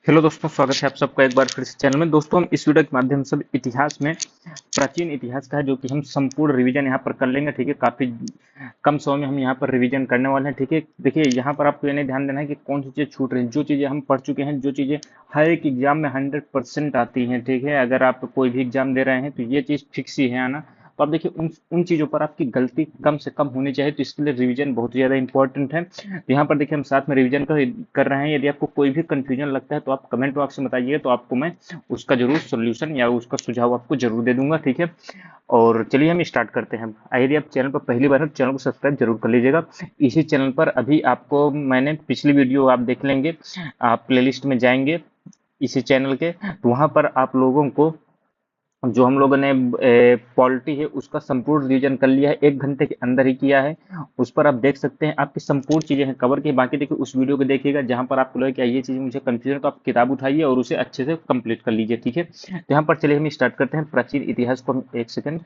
Hello दोस्तों, स्वागत है आप सबका एक बार फिर से चैनल में। दोस्तों, हम इस वीडियो के माध्यम से इतिहास में प्राचीन इतिहास का है जो कि हम संपूर्ण रिवीजन यहाँ पर कर लेंगे। ठीक है, काफी कम समय में हम यहाँ पर रिवीजन करने वाले हैं। ठीक है, देखिए यहाँ पर आपको ये नहीं ध्यान देना है कि कौन सी चीज़ छूट रही है। जो चीज़ें हम पढ़ चुके हैं, जो चीज़ें हर एक एग्जाम में 100% आती हैं। ठीक है, अगर आप कोई भी एग्जाम दे रहे हैं तो ये चीज़ फिक्स ही है आना। तो आप देखिए उन उन चीज़ों पर आपकी गलती कम से कम होनी चाहिए, तो इसके लिए रिवीजन बहुत ज़्यादा इंपॉर्टेंट है। तो यहाँ पर देखिए हम साथ में रिवीजन कर रहे हैं। यदि आपको कोई भी कंफ्यूजन लगता है तो आप कमेंट बॉक्स में बताइए, तो आपको मैं उसका जरूर सोल्यूशन या उसका सुझाव आपको जरूर दे दूंगा। ठीक है, और चलिए हम स्टार्ट करते हैं। यदि आप चैनल पर पहली बार हैं तो चैनल को सब्सक्राइब जरूर कर लीजिएगा। इसी चैनल पर अभी आपको मैंने पिछली वीडियो आप देख लेंगे, आप प्लेलिस्ट में जाएंगे इसी चैनल के, तो वहां पर आप लोगों को जो हम लोगों ने पॉलिटी है उसका संपूर्ण रिवीजन कर लिया है, 1 घंटे के अंदर ही किया है। उस पर आप देख सकते हैं, आपकी संपूर्ण चीजें हैं कवर की। बाकी देखिए उस वीडियो को देखिएगा जहां पर आपको लगे कि ये चीज मुझे कंफ्यूजन है, तो आप किताब उठाइए और उसे अच्छे से कंप्लीट कर लीजिए। ठीक है, तो यहाँ पर चलिए हम स्टार्ट करते हैं प्राचीन इतिहास को। हम एक सेकंड,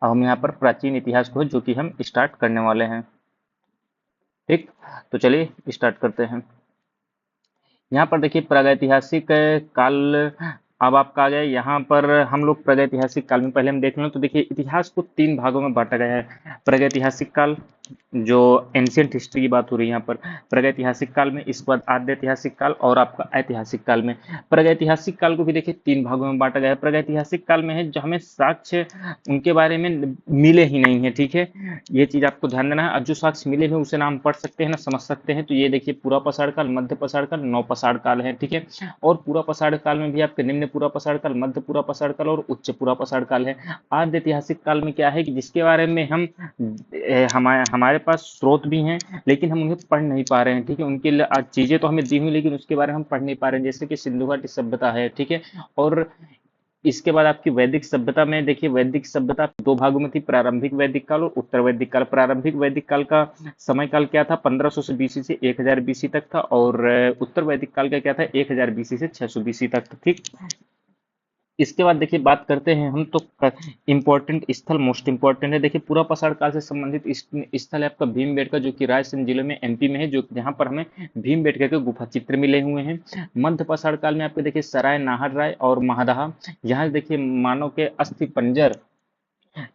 अब हम यहाँ पर प्राचीन इतिहास को जो कि हम स्टार्ट करने वाले हैं। ठीक, तो चलिए स्टार्ट करते हैं। यहाँ पर देखिए प्रागैतिहासिक काल, अब आपका आ गया यहाँ पर। हम लोग प्रागैतिहासिक काल में पहले हम देख लें तो देखिए इतिहास को 3 भागों में बांटा गया है। प्रागैतिहासिक काल, जो एंशियंट हिस्ट्री की बात हो रही है यहाँ पर, प्रागैतिहासिक काल में। इसके बाद आद्य ऐतिहासिक काल और आपका ऐतिहासिक काल में। प्रागैतिहासिक काल को भी देखिए 3 भागों में बांटा गया है। प्रागैतिहासिक काल में है जो हमें साक्ष्य उनके बारे में मिले ही नहीं है। ठीक है, ये चीज आपको ध्यान देना है। और जो साक्ष्य मिले हुए उसे ना हम पढ़ सकते हैं ना समझ सकते हैं। तो ये देखिए पूरा पसाड़ काल, मध्य पसाड़ काल, नौ पसाड़ काल है। ठीक है, और पूरा पसाड़ काल में भी आपके निम्न पूरा पसाड़ काल, मध्य पूरा पसाड़ काल और उच्च पूरा पसाड़ काल है। आद्य ऐतिहासिक काल में क्या है कि जिसके बारे में हम हमारे हमारे पास स्रोत भी हैं लेकिन हम उन्हें पढ़ नहीं पा रहे हैं। ठीक है, उनके लिए आज चीजें तो हमें दी हुई लेकिन उसके बारे में हम पढ़ नहीं पा रहे हैं, जैसे कि सिंधु घाटी सभ्यता है। ठीक है, और इसके बाद आपकी वैदिक सभ्यता में देखिए, वैदिक सभ्यता 2 भागों में थी, प्रारंभिक वैदिक काल और उत्तर वैदिक काल। प्रारंभिक वैदिक काल का समय काल क्या था, 1500 से बीसी से 1000 बीसी तक था, और उत्तर वैदिक काल का क्या था, 1000 बीसी से 600 बीसी तक था। ठीक, इसके बाद देखिए बात करते हैं हम तो इम्पोर्टेंट स्थल, मोस्ट इम्पोर्टेंट है। देखिए पूरा पसार काल से संबंधित स्थल है आपका भीमबेटका, जो कि रायसेन जिले में एमपी में है, जो जहां पर हमें भीमबेटका के गुफा चित्र मिले हुए हैं। मध्य पसार काल में आपके देखिए सराय नाहर राय और महादहा, यहाँ देखिए मानव के अस्थि पंजर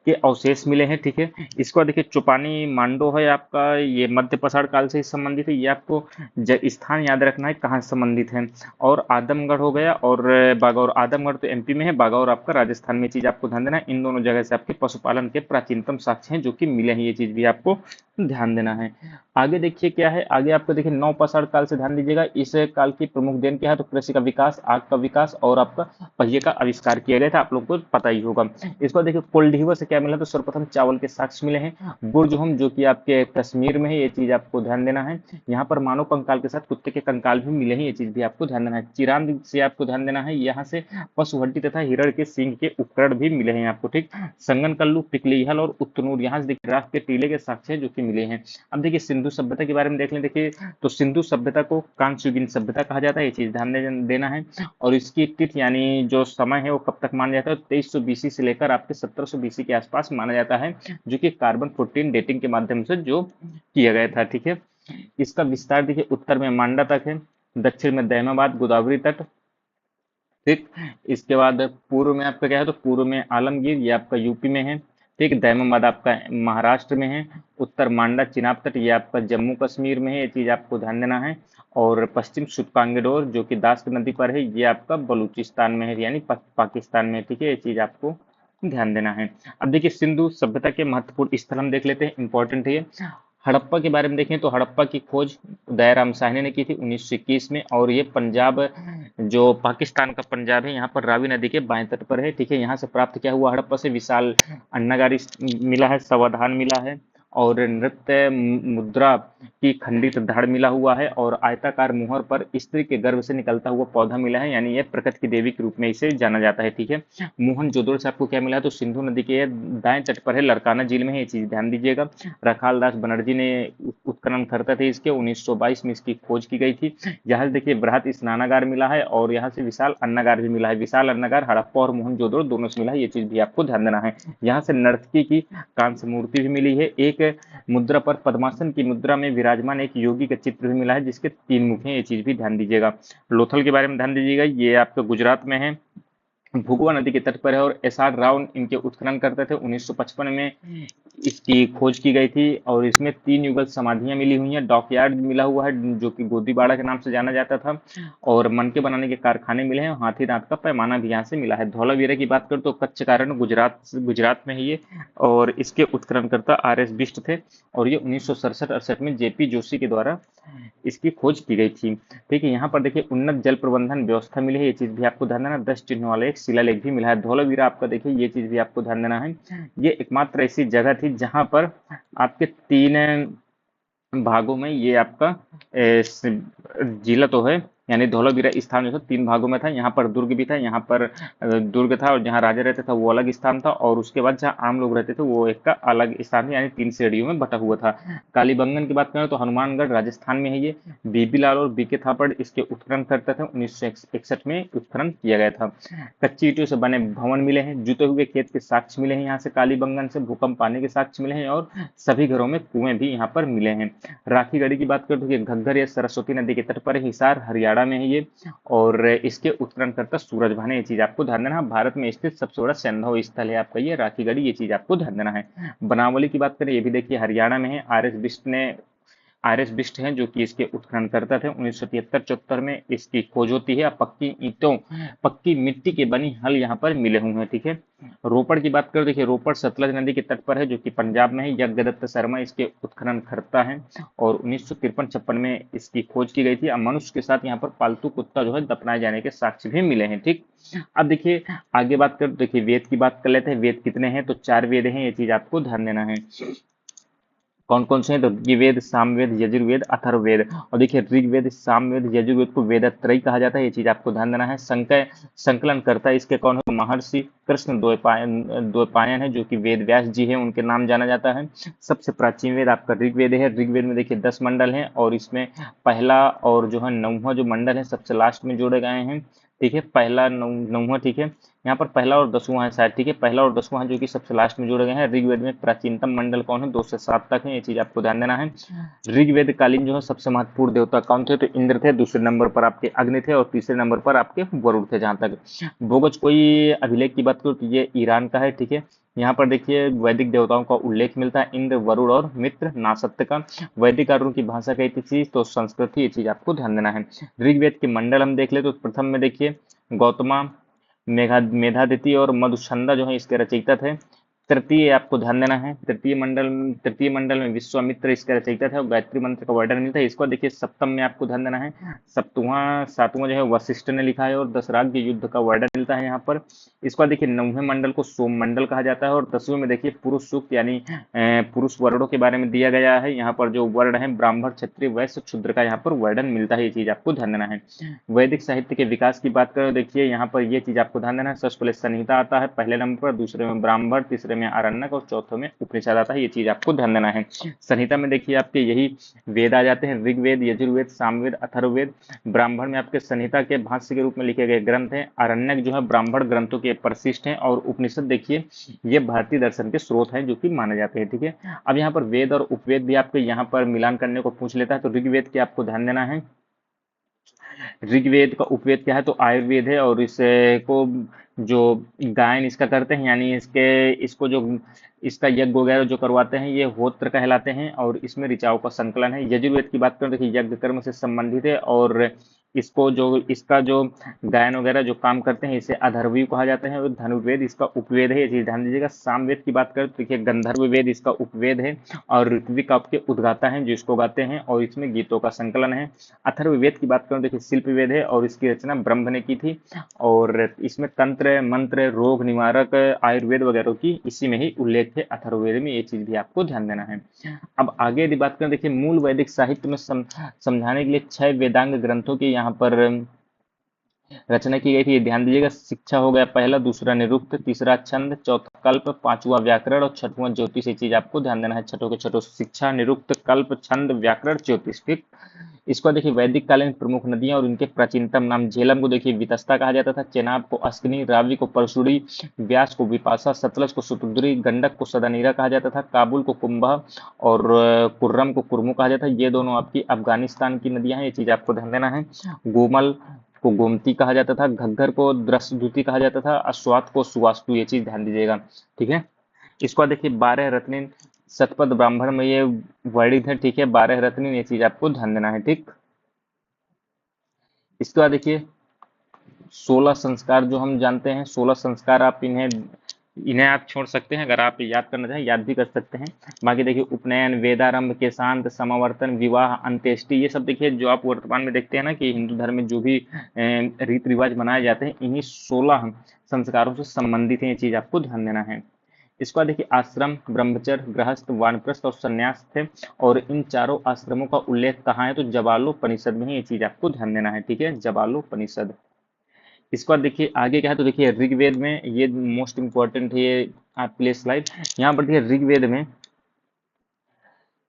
के अवशेष मिले हैं। ठीक है, इसको देखिए चुपानी मांडो है आपका, ये मध्य पसार काल से ही संबंधित है। ये आपको स्थान याद रखना है कहाँ से संबंधित है। और आदमगढ़ हो गया, और बागौर। आदमगढ़ तो एमपी में है, बागौर आपका राजस्थान में। चीज आपको ध्यान देना है, इन दोनों जगह से आपके पशुपालन के प्राचीनतम साक्ष्य हैं जो कि मिले हैं। ये चीज भी आपको ध्यान देना है। आगे देखिए क्या है, आगे आपको देखिए नौ पसार काल से ध्यान दीजिएगा। इस काल की प्रमुख देन क्या है, तो कृषि का विकास, आग का विकास और आपका पहिए का आविष्कार किया गया था, आप लोगों को पता ही होगा। इसको देखिए कोल्डीवर से क्या मिला, तो सर्वप्रथम चावल के साक्ष्य मिले हैं। बुर्जहुम जो कि आपके कश्मीर में है, ये चीज आपको ध्यान देना है। यहाँ पर मानव कंकाल के साथ कुत्ते के कंकाल भी मिले हैं, ये चीज भी आपको ध्यान देना है। चिरांद से आपको ध्यान देना है, यहाँ से पशु हड्डी तथा हिरण के सींग के उपकरण भी मिले हैं आपको। ठीक, संगन कल्लू, टिकलीहल और उत्तनूर, यहाँ से देखिए राख के टीले के साक्ष्य हैं जो कि मिले हैं। अब देखिए सिंधु सभ्यता के बारे में देख लें। देखिए तो सिंधु सभ्यता को कांस्ययुगीन सभ्यता कहा जाता है, ये चीज ध्यान देना है। और इसकी तिथि यानी जो समय है वो कब तक माना जाता है, 2300 बीसी से लेकर आपके 1700 बीसी के आसपास माना जाता है, जो कि कार्बन 14 डेटिंग के माध्यम से जो किया गया था। ठीक है, इसका विस्तार देखिए उत्तर में मांडा तक है, दक्षिण में दहमाबाद गोदावरी तट। ठीक, इसके बाद पूर्व में आपका क्या है, तो पूर्व में आलमगीर, ये आपका यूपी में है। ठीक, दहमाबाद आपका महाराष्ट्र में है। उत्तर मांडा चिनाब तट, ये आपका जम्मू कश्मीर में है, ये चीज आपको ध्यान देना है। और पश्चिम सुतपांगडोर जो कि दास्त नदी पर है, ये आपका बलूचिस्तान में है, यानी पाकिस्तान में है। ठीक है, ये चीज आपको ध्यान देना है। अब देखिए सिंधु सभ्यता के महत्वपूर्ण स्थल हम देख लेते हैं, इंपॉर्टेंट है ये। हड़प्पा के बारे में देखें तो हड़प्पा की खोज दयाराम साहनी ने की थी 1921 में, और ये पंजाब, जो पाकिस्तान का पंजाब है, यहाँ पर रावी नदी के बाएं तट पर है। ठीक है, यहाँ से प्राप्त किया हुआ हड़प्पा से विशाल अन्नागारी मिला है, समाधान मिला है, और नृत्य मुद्रा की खंडित धड़ मिला हुआ है, और आयताकार मुहर पर स्त्री के गर्भ से निकलता हुआ पौधा मिला है, यानी यह प्रकृति की देवी के रूप में इसे जाना जाता है। ठीक है, मोहनजोदड़ो से आपको क्या मिला है, तो सिंधु नदी के दाएं तट पर है, लड़काना झील में है, ये चीज ध्यान दीजिएगा। रखाल दास बनर्जी ने उत्खनन करते थे इसके, 1922 में इसकी खोज की गई थी। यहाँ से देखिए बृहत स्नानागार मिला है, और यहाँ से विशाल अन्नागार भी मिला है। विशाल अन्नागार हड़प्पा और मोहनजोदड़ो दोनों से मिला है, ये चीज भी आपको ध्यान देना है। यहाँ से नर्तकी की कांस्य मूर्ति भी मिली है, एक एक मुद्रा पर पद्मासन की मुद्रा में विराजमान एक योगी का चित्र भी मिला है जिसके 3 मुख हैं, ये चीज भी ध्यान दीजिएगा। लोथल के बारे में ध्यान दीजिएगा, ये आपका गुजरात में है, भुगवा नदी के तट पर है और एस आर राव इनके उत्खनन करते थे। 1955 में इसकी खोज की गई थी और इसमें 3 युगल समाधियां मिली हुई हैं, डॉकयार्ड मिला हुआ है जो कि गोदीबाड़ा के नाम से जाना जाता था, और मनके बनाने के कारखाने मिले हैं, हाथी दांत का पैमाना भी यहाँ से मिला है। धौलावीरा की बात करें तो कच्छ कारण गुजरात में है ये, और इसके उत्खननकर्ता आर एस बिष्ट थे, और ये 1967-68 में जेपी जोशी के द्वारा इसकी खोज की गई थी। ठीक है, यहाँ पर देखिए उन्नत जल प्रबंधन व्यवस्था मिली है, ये चीज भी आपको ध्यान देना। 10 चिन्हों वाला एक शिलालेख भी मिला है। धौलावीरा आपका देखिए, ये चीज भी आपको ध्यान देना है, ये एकमात्र ऐसी जगह थी जहां पर आपके 3 भागों में ये आपका जिला तो है, यानी धौलावीरा स्थान जो था 3 भागों में था। यहाँ पर दुर्ग भी था, यहाँ पर दुर्ग था, और जहाँ राजा रहते था वो अलग स्थान था, और उसके बाद जहाँ आम लोग रहते थे वो एक का अलग स्थान था, यानी 3 श्रेणियों में बटा हुआ था। कालीबंगन की बात करें तो हनुमानगढ़ राजस्थान में है ये। बीबी लाल और बीके थापड़ इसके उत्खनन करते थे, 1961 में उत्खनन किया गया था। कच्ची ईंटों से बने भवन मिले हैं, जुते हुए खेत के साक्ष्य मिले हैं यहाँ से कालीबंगन से, भूकंप आने के साक्ष्य मिले हैं, और सभी घरों में कुएं भी यहाँ पर मिले हैं। राखी गढ़ी की बात करें तो ये घग्गर या सरस्वती नदी के तट पर है, हिसार हरियाणा में है ये, और इसके उत्खननकर्ता सूरज भान है, ये चीज आपको ध्यान देना है। भारत में स्थित सबसे बड़ा सैंधव स्थल है आपका ये राखी गढ़ी, ये चीज आपको ध्यान देना है। बनावली की बात करें, ये भी देखिए हरियाणा में है, आर एस बिष्ट हैं जो कि इसके उत्खनन करता थे। 1973-74 में इसकी खोज होती है। पक्की मिट्टी के बनी हल यहाँ पर मिले हुए हैं। ठीक है, रोपड़ की बात करें, देखिए रोपड़ सतलज नदी के तट पर है जो कि पंजाब में है। यज्ञदत्त शर्मा इसके उत्खनन करता है, और 1953-56 में इसकी खोज की गई थी। अब मनुष्य के साथ यहाँ पर पालतू कुत्ता जो है दफनाए जाने के साक्ष्य भी मिले हैं। ठीक, अब देखिए आगे बात करें, देखिए वेद की बात कर लेते हैं। वेद कितने हैं, तो 4 वेद हैं, ये चीज आपको ध्यान देना है। कौन कौन से हैं, तो ऋग्वेद, सामवेद, यजुर्वेद, अथर्ववेद। और देखिए ऋग्वेद, सामवेद, यजुर्वेद को वेदत्रयी कहा जाता है, ये चीज आपको ध्यान देना है। संकलन करता है इसके कौन है, महर्षि कृष्ण द्वैपायन है जो कि वेद व्यास जी है, उनके नाम जाना जाता है। सबसे प्राचीन वेद आपका ऋग्वेद है। ऋग्वेद में देखिए 10 मंडल हैं, और इसमें पहला और जो है 9वां जो मंडल है सबसे लास्ट में जोड़े गए हैं। ठीक है, पहला 9वां, ठीक है, यहाँ पर पहला और 10वां है शायद। ठीक है, पहला और 10वां है जो कि सबसे लास्ट में जोड़े गए हैं। ऋग्वेद में प्राचीनतम मंडल कौन है, 2 से 7 तक है, ये चीज आपको ध्यान देना है। ऋग्वेद कालीन जो है सबसे महत्वपूर्ण देवता कौन थे, तो इंद्र थे, दूसरे नंबर पर आपके अग्नि थे, और तीसरे नंबर पर आपके वरुण थे। जहां तक बोगज कोई अभिलेख की बात करो तो ये ईरान का है। ठीक है, यहाँ पर देखिए वैदिक देवताओं का उल्लेख मिलता है, इंद्र, वरुण और मित्र, नासत्य का। वैदिक कारों की भाषा कही थी चीज, तो संस्कृत ही, ये चीज आपको ध्यान देना है। ऋग्वेद के मंडल हम देख ले तो प्रथम में देखिए गौतमा, मेधातिथि और मधुछंदा जो है इसके रचयिता थे। तृतीय आपको ध्यान देना है, तृतीय मंडल में विश्वामित्र इसके रचयिता थे, और गायत्री मंत्र का वर्णन मिलता है। इसको देखिए सप्तम में आपको ध्यान देना है, सातवां जो है वशिष्ठ ने लिखा है, और दशराग्य युद्ध का वर्णन मिलता है यहाँ पर। इसको देखिए 9वें मंडल को सोम मंडल कहा जाता है, और 10वें में देखिए पुरुष सूक्त यानी पुरुष वर्णों के बारे में दिया गया है। यहाँ पर जो वर्ण है ब्राह्मण, क्षत्रिय, वैश्य, शूद्र का यहाँ पर वर्णन मिलता है, ये चीज आपको ध्यान देना है। वैदिक साहित्य के विकास की बात करें, देखिए यहाँ पर ये चीज आपको ध्यान देना है। सबसे पहले संहिता आता है पहले नंबर पर, दूसरे में ब्राह्मण, तीसरे में आरण्यक, और चौथे में उपनिषद आता है, ये चीज आपको ध्यान देना है। संहिता में देखिए आपके यही वेद आ जाते हैं, ऋग्वेद, यजुर्वेद, सामवेद, अथर्ववेद। ब्राह्मण में आपके संहिता के भाष्य के रूप में लिखे गए ग्रंथ हैं। आरण्यक जो है ब्राह्मण ग्रंथों के परिशिष्ट हैं, और उपनिषद देखिए ये भारतीय दर्शन के स्रोत हैं जो कि माने जाते हैं। ठीक है, अब यहाँ पर वेद और उपवेद भी आपके यहाँ पर मिलान करने को पूछ लेता है, तो ऋग्वेद के आपको ध्यान देना है। ऋग्वेद का उपवेद क्या है, तो आयुर्वेद है, और इसको जो गायन इसका करते हैं, यानी इसको जो इसका यज्ञ वगैरह जो करवाते हैं ये होत्र कहलाते हैं, और इसमें ऋचाओं का संकलन है। यजुर्वेद की बात करें, देखिए यज्ञ कर्म से संबंधित है, और इसका जो गायन वगैरह जो काम करते हैं इसे अधर्वयु कहा जाता है, और धनुर्वेद इसका उपवेद है, ये चीज ध्यान दीजिएगा। सामवेद की बात करें तो देखिए गंधर्व वेद इसका उपवेद है, और ऋत्विक आपके उद्गाता हैं जो इसको गाते हैं, और इसमें गीतों का संकलन है। अथर्ववेद की बात करें देखिए शिल्प वेद है, और इसकी रचना ब्रह्म ने की थी, और इसमें तंत्र, मंत्र, रोग निवारक, आयुर्वेद वगैरह की इसी में ही उल्लेख है अथर्ववेद में, ये चीज भी आपको ध्यान देना है। अब आगे यदि बात करें, देखिए मूल वैदिक साहित्य में समझाने के लिए 6 वेदांग ग्रंथों की यहाँ पर रचना की गई थी, ये ध्यान दीजिएगा। शिक्षा हो गया पहला, दूसरा निरुक्त, तीसरा छंद, चौथा कल्प, पांचवा व्याकरण, और छठवां ज्योतिष, ये चीज आपको ध्यान देना है। छठों के छठों शिक्षा, निरुक्त, कल्प, छंद, व्याकरण, ज्योतिष। ठीक, इसको देखिए वैदिक कालीन प्रमुख नदियां और इनके प्राचीनतम नाम। झेलम को देखिए वितस्ता कहा जाता था, चेनाब को अस्किनी, रावी को परशुड़ी, व्यास को विपाशा, सतलज को सुतुद्री, गंडक को सदानीरा कहा जाता था, काबुल को कुंभा और कुर्रम को कुर्मू कहा जाता है। ये दोनों आपकी अफगानिस्तान की नदियां हैं, ये चीज आपको ध्यान देना है। गोमल को गोमती कहा जाता था, घग्गर को द्रष्टद्युति कहा जाता था, अश्वात को सुवास्तु, ये चीज ध्यान दीजिएगा। ठीक है, इसको देखिए 12 रत्निन शतपथ ब्राह्मण में ये वर्णित है। ठीक है, 12 रत्निन, ये चीज आपको ध्यान देना है। ठीक, इसके बाद देखिए 16 संस्कार जो हम जानते हैं, 16 संस्कार आप इन्हें इन्हें आप छोड़ सकते हैं, अगर आप याद करना चाहें याद भी कर सकते हैं। बाकी देखिए उपनयन, वेदारंभ, केशांत, समावर्तन, विवाह, अंत्येष्टि, ये सब देखिए जो आप वर्तमान में देखते हैं ना कि हिंदू धर्म में जो भी रीति रिवाज मनाए जाते हैं, इन्हीं 16 संस्कारों से संबंधित है, ये चीज आपको ध्यान देना है। इसके बाद देखिए आश्रम, ब्रह्मचर्य, गृहस्थ, वानप्रस्थ और संन्यास थे, और इन चारों आश्रमों का उल्लेख कहाँ है, तो जबालोपनिषद में है, ये चीज आपको ध्यान देना है। ठीक है, जबालोपनिषद। इसके बाद देखिए आगे क्या है, तो देखिए ऋग्वेद में, ये मोस्ट इंपॉर्टेंट है ये आपके लिए स्लाइड। यहाँ पर देखिए ऋग्वेद में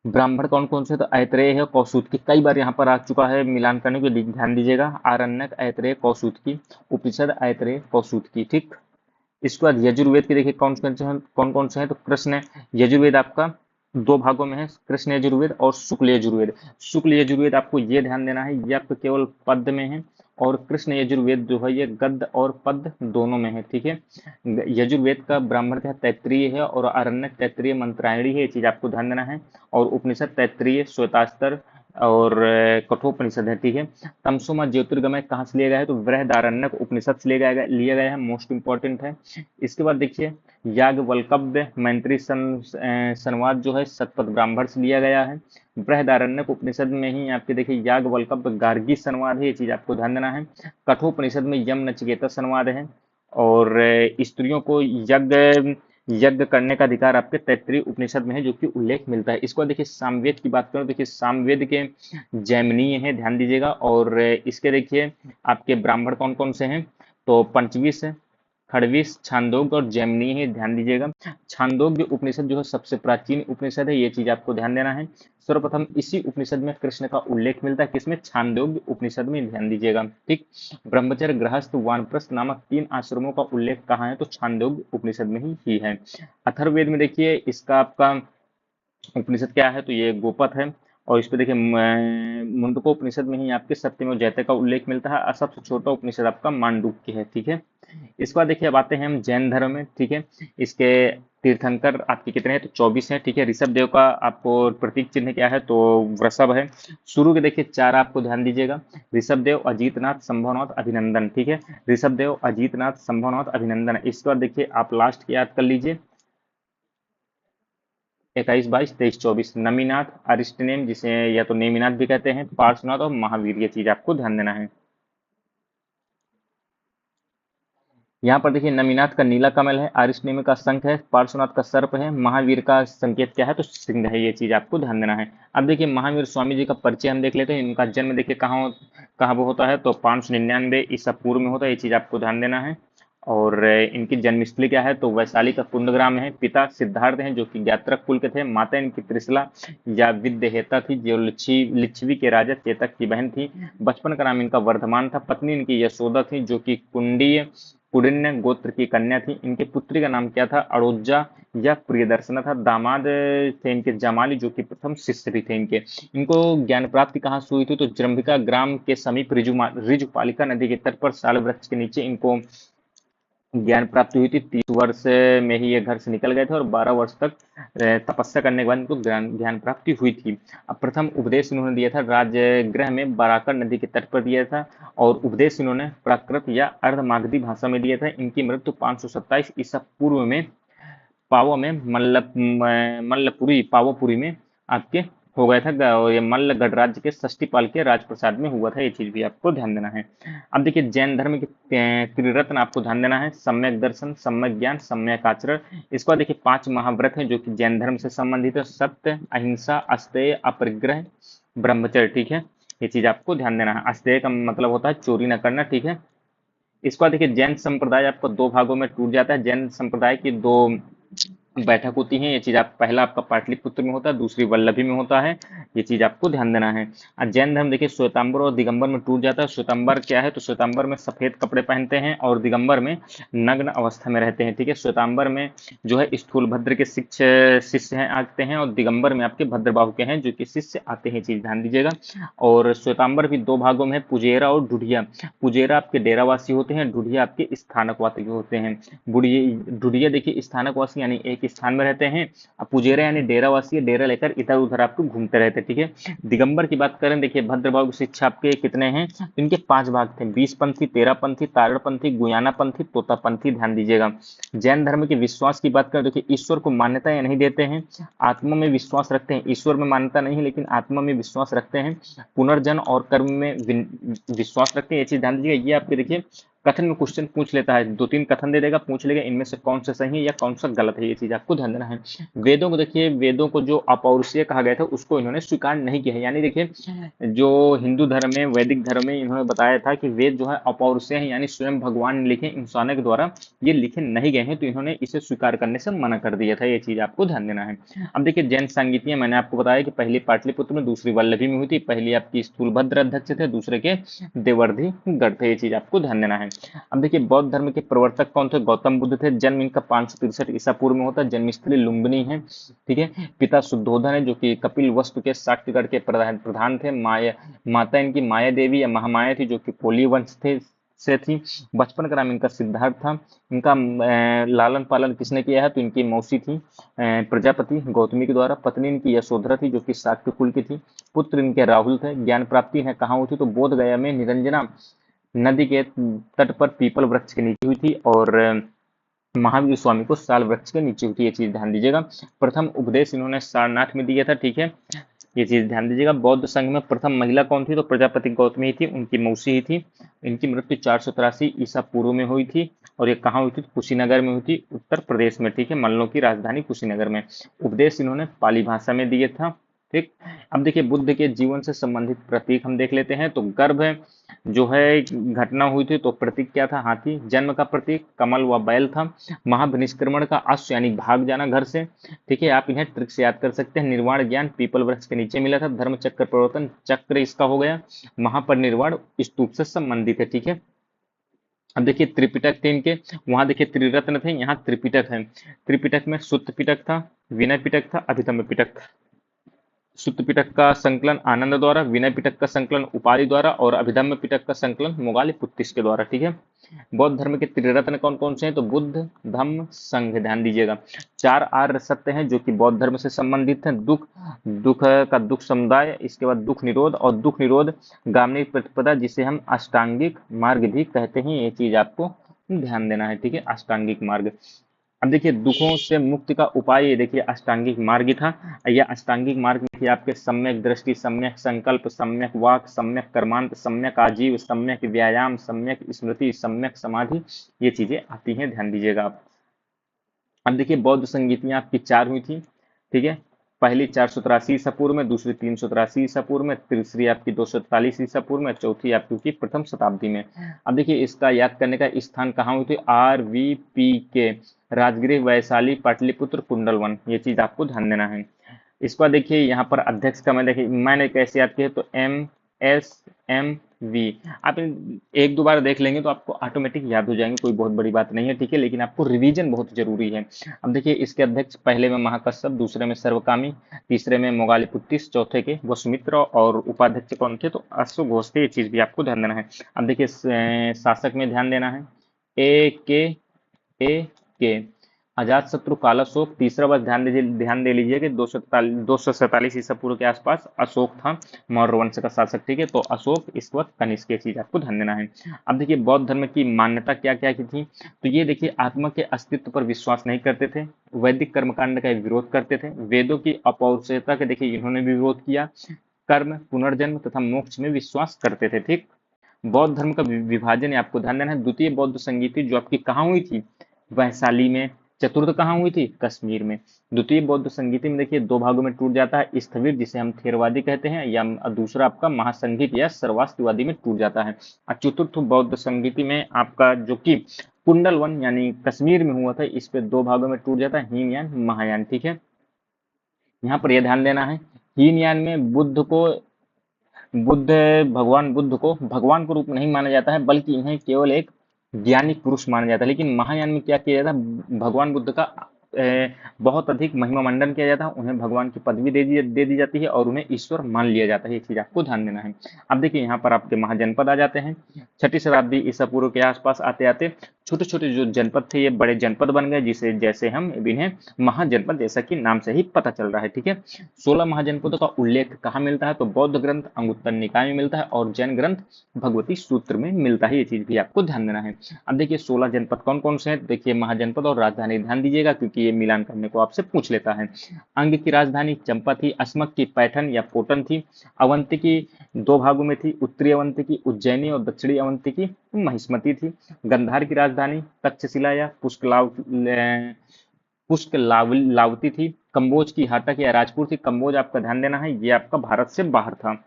ब्राह्मण कौन कौन से, तो ऐतरेय है, कौसुत की, कई बार यहाँ पर आ चुका है, मिलान करने को ध्यान दीजिएगा। आरण्यक, ऐतरेय, कौसुत की, उपनिषद, ऐतरेय, कौसुत की। ठीक, इसके बाद यजुर्वेद के देखिए कौन कौन से हैं, तो कृष्ण यजुर्वेद आपका दो भागों में है, कृष्ण यजुर्वेद और शुक्ल यजुर्वेद। शुक्ल यजुर्वेद आपको ये ध्यान देना है, ये आपको केवल पद में है, और कृष्ण यजुर्वेद जो है ये गद्य और पद दोनों में है। ठीक है, यजुर्वेद का ब्राह्मण क्या तैत्रीय है, और आरण्यक तैत्रीय मंत्रायणी है, ये चीज आपको ध्यान देना है। और उपनिषद तैत्रीय, श्वेतास्तर और कठोपनिषद है। ठीक है, तमसोमा ज्योतिर्गमय कहाँ से लिया गया है, तो बृहदारण्यक उपनिषद से लिया गया है, मोस्ट इंपॉर्टेंट है। इसके बाद देखिए याज्ञवल्क्य मैत्री संवाद जो है शतपथ ब्राह्मण से लिया गया है। बृहदारण्यक उपनिषद में ही आपके देखिए याज्ञवल्क्य गार्गी संवाद है, ये चीज आपको ध्यान देना है। कठोपनिषद में यम नचिकेता संवाद है, और स्त्रियों को यज्ञ यज्ञ करने का अधिकार आपके तैत्तिरीय उपनिषद में है, जो कि उल्लेख मिलता है। इसको देखिए सामवेद की बात करें, देखिए सामवेद के जैमिनीय है, ध्यान दीजिएगा। और इसके देखिए आपके ब्राह्मण कौन कौन से हैं, तो पंचवीस है, खड़वीस, छांदोग्य और जैमिनी है, ध्यान दीजिएगा। छांदोग्य उपनिषद जो है सबसे प्राचीन उपनिषद है, ये चीज आपको ध्यान देना है। सर्वप्रथम इसी उपनिषद में कृष्ण का उल्लेख मिलता है, किसमें, छांदोग्य उपनिषद में, ध्यान दीजिएगा। ठीक, ब्रह्मचर्य, गृहस्थ, वानप्रस्थ नामक 3 आश्रमों का उल्लेख कहाँ है, तो छांदोग्य उपनिषद में ही है। अथर्ववेद में देखिए इसका आपका उपनिषद क्या है, तो ये गोपथ है। और इस पे देखिए मुंडकोपनिषद में ही आपके सत्यमेव जयते का उल्लेख मिलता है, और सबसे छोटा उपनिषद आपका मांडुक्य है। ठीक है, इसके बाद देखिए अब आते हैं हम जैन धर्म में। ठीक है, इसके तीर्थंकर आपके कितने हैं, तो 24 हैं। ठीक है, ऋषभ देव का आपको प्रतीक चिन्ह क्या है, तो वृषभ है। शुरू के देखिए 4 आपको ध्यान दीजिएगा, ऋषभ देव, अजीतनाथ, संभवनाथ, अभिनंदन। ठीक है, ऋषभ देव, अजीतनाथ, संभवनाथ, अभिनंदन। इसके बाद देखिए आप लास्ट की याद कर लीजिए, 21, 22, 23, 24, नमीनाथ, अरिस्टनेम जिसे या तो नेमिनाथ भी कहते हैं, पार्श्वनाथ और महावीर, ये चीज आपको ध्यान देना है। यहाँ पर देखिए नमीनाथ का नीला कमल है, अरिष्टनेमी का शंख है, पार्श्वनाथ का सर्प है, महावीर का संकेत क्या है, तो सिंह है, ये चीज आपको ध्यान देना है। अब देखिए महावीर स्वामी जी का परिचय हम देख लेते हैं। इनका जन्म देखिए कहाँ वो होता है, तो 599 ईसा पूर्व में होता है, ये चीज आपको ध्यान देना है। और इनकी जन्मस्थली क्या है, तो वैशाली का कुंदग्राम है। पिता सिद्धार्थ हैं जो कि ज्ञात्रक कुल के थे। माता इनकी त्रिशला या विद्यहेता थी, जो लिच्छवी के राजा चेतक की बहन थी। बचपन का नाम इनका वर्धमान था। पत्नी इनकी यशोदा थी जो कि कुंडिन्य गोत्र की कन्या थी। इनके पुत्री का नाम क्या था, अड़ोजा या प्रियदर्शना था। दामाद थे इनके जमाली जो कि प्रथम शिष्य भी थे इनके। इनको ज्ञान प्राप्ति कहाँ से हुई थी, तो जृंभिका ग्राम के समीप ऋजुपालिका नदी के तट पर साल वृक्ष के नीचे इनको ज्ञान प्राप्ति हुई थी। 30 वर्ष में ही ये घर से निकल गए थे, और 12 वर्ष तक तपस्या करने के बाद इनको ज्ञान प्राप्ति हुई थी। अब प्रथम उपदेश इन्होंने दिया था राजगृह में, बराकर नदी के तट पर दिया था, और उपदेश इन्होंने प्राकृत या अर्धमागधी भाषा में दिया था। इनकी मृत्यु 527 ईसा पूर्व में पावो में मल्लपुरी पावोपुरी में आपके हो गया था। और ये मल्ल गणराज्य के षष्टिपाल के राजप्रसाद में हुआ था, ये चीज भी आपको ध्यान देना है। अब देखिए जैन धर्म के त्रिरत्न आपको ध्यान देना है, सम्यक दर्शन, सम्यक ज्ञान, सम्यक आचरण। इसके बाद देखिए 5 महाव्रत हैं जो कि जैन धर्म से संबंधित है, सत्य, अहिंसा, अस्तेय, अपरिग्रह, ब्रह्मचर्य। ठीक है, ये चीज आपको ध्यान देना है। अस्तेय का मतलब होता है चोरी न करना। ठीक है, इसके बाद देखिए जैन संप्रदाय आपको 2 भागों में टूट जाता है। जैन संप्रदाय की 2 बैठक होती है। ये चीज आप पहला आपका पाटलिपुत्र में होता है, दूसरी वल्लभी में होता है। ये चीज आपको ध्यान देना है। और जैन धर्म देखिए श्वेतांबर और दिगंबर में टूट जाता है। श्वेतांबर क्या है, तो श्वेतांबर में सफेद कपड़े पहनते हैं और दिगंबर में नग्न अवस्था में रहते हैं। ठीक है, श्वेतांबर में जो है स्थूलभद्र के शिष्य शिष्य हैं आते हैं, और दिगंबर में आपके भद्रबाहु के हैं जो कि शिष्य आते हैं। चीज ध्यान दीजिएगा। और श्वेतांबर भी दो भागों में है, पुजेरा और ढुढिया। पुजेरा आपके डेरावासी होते हैं, ढुढिया आपके स्थानकवासी होते हैं। बुढ़िया ढुढिया देखिए स्थानकवासी यानी एक स्थान में रहते हैं। अब पुजेरा यानी डेरावासी, डेरा लेकर इधर उधर आपको घूमते रहते हैं। ठीक है, दिगंबर की बात करें, देखिए भद्रभाव की शिक्षा आपके कितने हैं, इनके 5 भाग थे, 20 पंथी, 13 पंथी, तारण पंथी, गुयाना पंथी, तोता पंथी। ध्यान दीजिएगा। जैन धर्म के विश्वास की बात करें, देखिए ईश्वर को मान्यता या नहीं देते हैं, आत्मा में विश्वास रखते हैं। ईश्वर में मान्यता नहीं है लेकिन आत्मा में विश्वास रखते हैं। पुनर्जन्म और कर्म में विश्वास रखते हैं। ये चीज ध्यान दीजिएगा। ये आपके देखिए कथन में क्वेश्चन पूछ लेता है, 2-3 कथन दे देगा, पूछ लेगा इनमें से कौन सा सही है या कौन सा गलत है। ये चीज आपको ध्यान देना है। वेदों को देखिए, वेदों को जो अपौरुषीय कहा गया था उसको इन्होंने स्वीकार नहीं किया है। यानी देखिए जो हिंदू धर्म में, वैदिक धर्म में इन्होंने बताया था कि वेद जो है अपौरुषीय है, यानी स्वयं भगवान ने लिखे, इंसानों के द्वारा ये लिखे नहीं गए हैं, तो इन्होंने इसे स्वीकार करने से मना कर दिया था। ये चीज आपको ध्यान देना है। अब देखिए जैन सांगीतियां मैंने आपको बताया कि पहली पाटलिपुत्र में, दूसरी वल्लभी में हुई थी। पहली आपकी स्थूलभद्र अध्यक्ष थे, दूसरे के देवर्धि गढ़ थे। ये चीज आपको ध्यान देना है। अब देखिए बौद्ध धर्म के प्रवर्तक कौन थे, गौतम बुद्ध थे। जन्म इनका 563 ईसा पूर्व में होता है। जन्मस्थली लुम्बिनी है। ठीक है, पिता शुद्धोधन है जो कि कपिल वस्तु के शाक्यगढ़ के प्रधान थे। माता इनकी माया देवी या महामाया थी जो कि कोली वंश थे से थी। बचपन का नाम इनका सिद्धार्थ था। इनका लालन पालन किसने किया है, तो इनकी मौसी थी प्रजापति गौतमी के द्वारा। पत्नी इनकी यशोधरा थी जो कि शाक्य कुल की थी। पुत्र इनके राहुल थे। ज्ञान प्राप्ति है कहाँ हुई थी, तो बोध गया में निरंजना नदी के तट पर पीपल वृक्ष के नीचे हुई थी। और महावीर स्वामी को साल वृक्ष के नीचे हुई थी। ये चीज ध्यान दीजिएगा। प्रथम उपदेश इन्होंने सारनाथ में दिया था। ठीक है, ये चीज ध्यान दीजिएगा। बौद्ध संघ में प्रथम महिला कौन थी, तो प्रजापति गौतमी ही थी, उनकी मौसी ही थी। इनकी मृत्यु 483 ईसा पूर्व में हुई थी। और ये कहाँ हुई थी, कुशीनगर में हुई थी, उत्तर प्रदेश में। ठीक है, मल्लों की राजधानी कुशीनगर में। उपदेश इन्होंने पाली भाषा में दिए था। ठीक। अब देखिए बुद्ध के जीवन से संबंधित प्रतीक हम देख लेते हैं। तो गर्भ जो है घटना हुई थी, तो प्रतीक क्या था, हाथी। जन्म का प्रतीक कमल व बैल था। महाविनिष्क्रमण का अश्व यानी भाग जाना घर से। ठीक है, आप इन्हें ट्रिक से याद कर सकते हैं। निर्वाण ज्ञान पीपल वृक्ष के नीचे मिला था। धर्म चक्र प्रवर्तन चक्र इसका हो गया। महापरिनिर्वाण स्तूप से संबंधित है। ठीक है, अब देखिए त्रिपिटक थे इनके, वहां देखिए त्रिरत्न थे, यहाँ त्रिपिटक है। त्रिपिटक में सुत्त पिटक था, विनय पिटक था, अभिधम्म पिटक था। सुत्त पिटक का संकलन आनंद द्वारा, विनय पिटक का संकलन उपाधि द्वारा, और अभिधम्म पिटक का संकलन मोगाली पुत्तिस के द्वारा। ठीक है, बौद्ध धर्म के त्रिरत्न कौन कौन से हैं, तो बुद्ध धम्म संघ। ध्यान दीजिएगा। 4 आर्य सत्य हैं जो कि बौद्ध धर्म से संबंधित हैं। दुख, दुख का दुख समुदाय, इसके बाद दुख निरोध, और दुख निरोध गामिनी प्रतिपदा जिसे हम अष्टांगिक मार्ग भी कहते हैं। ये चीज आपको ध्यान देना है। ठीक है, अष्टांगिक मार्ग। अब देखिए दुखों से मुक्ति का उपाय, ये देखिए अष्टांगिक मार्ग था। यह अष्टांगिक मार्ग में आपके सम्यक दृष्टि, सम्यक संकल्प, सम्यक वाक, सम्यक कर्मांत, सम्यक आजीव, सम्यक व्यायाम, सम्यक स्मृति, सम्यक समाधि, ये चीजें आती हैं। ध्यान दीजिएगा आप। अब देखिए बौद्ध संगीतियां आपकी 4 हुई थी। ठीक है, पहली 483 ईसा पूर्व में, दूसरी 383 ईसा पूर्व में, तीसरी आपकी 243 ईसा पूर्व में, चौथी आपकी हुई प्रथम शताब्दी में। अब देखिए इसका याद करने का स्थान कहाँ हुई थी, RVP के राजगृह, वैशाली, पाटलिपुत्र, कुंडलवन। ये चीज आपको ध्यान देना है। इसका देखिए यहाँ पर अध्यक्ष का मैं देखिए मैंने कैसे याद किया, तो MSMV। आप एक दो बार देख लेंगे तो आपको ऑटोमेटिक याद हो जाएंगे, कोई बहुत बड़ी बात नहीं है। ठीक है, लेकिन आपको रिवीजन बहुत जरूरी है। अब देखिए इसके अध्यक्ष पहले में महाकश्यप, दूसरे में सर्वकामी, तीसरे में मोगालिपुत्तिस, चौथे के वसुमित्र, और उपाध्यक्ष कौन थे, तो अश्वघोष थे। ये चीज भी आपको ध्यान देना है। अब देखिए शासक में ध्यान देना है। ए के अजात शत्रु कालाशोक। तीसरा बात ध्यान दे लीजिए कि 247 ईसा पूर्व के आसपास अशोक था, मौर्य वंश का शासक। ठीक है, तो अशोक इस वक्त कनिष्क, चीज आपको ध्यान देना है। अब देखिए बौद्ध धर्म की मान्यता क्या क्या की थी, तो ये देखिए आत्मा के अस्तित्व पर विश्वास नहीं करते थे। वैदिक कर्मकांड का विरोध करते थे। वेदों की अपौरुषेयता के देखिए इन्होंने भी विरोध किया। कर्म, पुनर्जन्म तथा मोक्ष में विश्वास करते थे। ठीक। बौद्ध धर्म का विभाजन आपको ध्यान देना है। द्वितीय बौद्ध संगीति जो आपकी कहाँ हुई थी, वैशाली में। चतुर्थ कहाँ हुई थी, कश्मीर में। द्वितीय बौद्ध संगीति में देखिए 2 भागों में टूट जाता है। स्थविर जिसे हम थेरवादी कहते हैं, या दूसरा आपका महासंगीत या सर्वास्तिवादी में टूट जाता है। और चतुर्थ बौद्ध संगीति में आपका जो कि कुंडल वन यानी कश्मीर में हुआ था, इस पे दो भागों में टूट जाता है, हीनयान महायान। ठीक है, यहाँ पर यह ध्यान देना है, हीनयान में बुद्ध भगवान बुद्ध को भगवान के रूप में नहीं माना जाता है, बल्कि इन्हें केवल एक ज्ञानी पुरुष माना जाता है। लेकिन महायान में क्या किया जाता है, भगवान बुद्ध का बहुत अधिक महिमा मंडन किया जाता है, उन्हें भगवान की पदवी दे दी जाती है और उन्हें ईश्वर मान लिया जाता है। ये चीज आपको ध्यान देना है। अब देखिए यहाँ पर आपके महाजनपद आ जाते हैं। छठी शताब्दी ईसा पूर्व के आसपास आते आते छोटे छोटे जो जनपद थे ये बड़े जनपद बन गए, जिसे जैसे हम इन्हें महाजनपद, जैसा कि नाम से ही पता चल रहा है। ठीक है, 16 महाजनपदों का उल्लेख कहाँ मिलता है, तो बौद्ध ग्रंथ अंगुत्तर निकाय में मिलता है और जैन ग्रंथ भगवती सूत्र में मिलता है। ये चीज भी आपको ध्यान देना है। अब देखिए 16 जनपद कौन कौन से हैं, देखिए महाजनपद और राजधानी ध्यान दीजिएगा, क्योंकि ये मिलान करने को आपसे पूछ लेता है। अंग की राजधानी चंपा थी, अस्मक की पैठन या पोटन थी, अवंती की दो भागों में थी, उत्तरी अवंती की उज्जैनी और दक्षिणी अवंती की महिष्मती थी। गंधार की राजधानी तक्षशिला या पुष्कलावती थी। कंबोज की हाटक या राजपुर थी। कंबोज आपका ध्यान देना है, ये आपका भारत से बाहर था।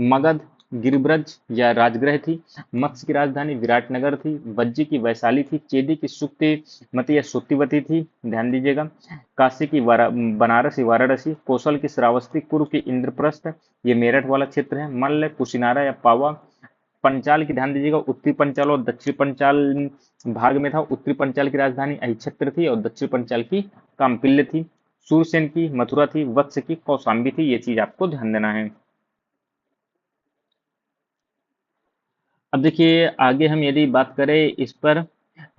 मगध गिरिब्रज या राजगृह थी। मत्स्य की राजधानी विराटनगर थी। वज्जी की वैशाली थी। चेदी की सुक्तिमती या सुत्तिवती थी, ध्यान दीजिएगा। काशी की बनारस या वाराणसी। कौशल की श्रावस्ती। कुरु की इंद्रप्रस्थ, ये मेरठ वाला क्षेत्र है। मल्ल कुशिनारा या पावा। पंचाल की ध्यान दीजिएगा, उत्तरी पंचाल और दक्षिणी पंचाल भाग में था। उत्तरी पंचाल की राजधानी अहिच्छत्र थी और दक्षिणी पंचाल की काम्पिल्य थी। सूरसेन की मथुरा थी। वत्स की कौशाम्बी थी। ये चीज आपको ध्यान देना है। अब देखिए आगे हम यदि बात करें इस पर,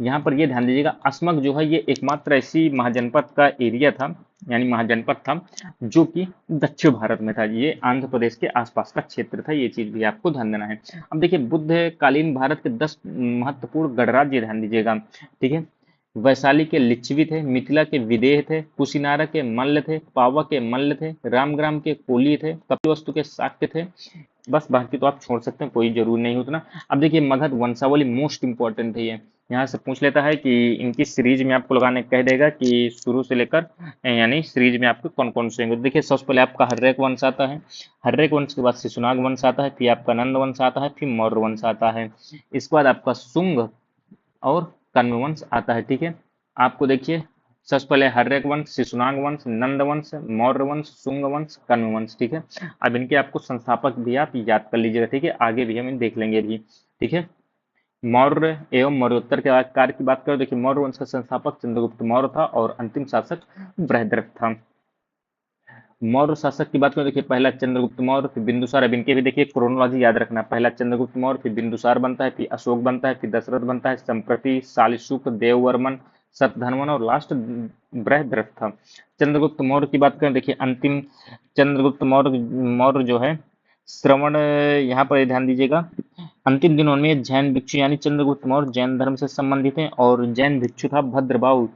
यहाँ पर ये ध्यान दीजिएगा, अस्मक जो है ये एकमात्र ऐसी महाजनपद का एरिया था, यानी महाजनपद था जो कि दक्षिण भारत में था। ये आंध्र प्रदेश के आसपास का क्षेत्र था। ये चीज भी आपको ध्यान देना है। अब देखिए बुद्ध कालीन भारत के 10 महत्वपूर्ण गणराज्य ध्यान दीजिएगा। ठीक है, वैशाली के लिच्छवी थे, मिथिला के विदेह थे, कुशीनारा के मल्ल थे, पावा के मल्ल थे, रामग्राम के कोली थे, कपिलवस्तु के शाक्य थे। बस बाकी तो आप छोड़ सकते हैं, कोई जरूरी नहीं उतना। अब देखिए मगध वंशावली मोस्ट इंपॉर्टेंट है ये, यहाँ से पूछ लेता है कि इनकी सीरीज में आपको लगाने कह देगा कि शुरू से लेकर यानी सीरीज में आपके कौन कौन से होंगे। देखिए सबसे पहले आपका हर्रेक वंश आता है। हर्रेक वंश के बाद शिशुनाग वंश आता है, फिर आपका नंद वंश आता है, फिर मौर्य वंश आता है। इसके बाद आपका शुंग और कण्व वंश आता है। ठीक है, आपको देखिए सबसे पहले हर्यक वंश, शिशुनाग वंश, नंद वंश, मौर्य वंश, शुंग वंश, कण्व वंश। ठीक है, अब इनके आपको संस्थापक भी आप याद कर लीजिएगा। ठीक है, आगे भी हम इन देख लेंगे भी। ठीक है, मौर्य एवं मौर्योत्तर के कार्य की बात करें, देखिए मौर्य वंश का संस्थापक चंद्रगुप्त मौर्य था और अंतिम शासक बृहद्रथ था। मौर्य शासक की बात करें, देखिए पहला चंद्रगुप्त मौर्य, फिर बिंदुसार। अब इनके भी देखिए क्रोनोलॉजी याद रखना, पहला चंद्रगुप्त मौर्य, फिर बिंदुसार बनता है, फिर अशोक बनता है, फिर दशरथ बनता है, संप्रति, शालिशुक, देववर्मन, शतधन्वन और लास्ट बृहद्रथ था। चंद्रगुप्त मौर्य की बात करें, देखिए अंतिम चंद्रगुप्त मौर्य मौर्य जो है श्रवण, यहाँ पर ध्यान दीजिएगा, अंतिम दिनों में जैन भिक्षु यानी चंद्रगुप्त मौर्य जैन धर्म से संबंधित हैं और जैन भिक्षु था भद्रबाहु,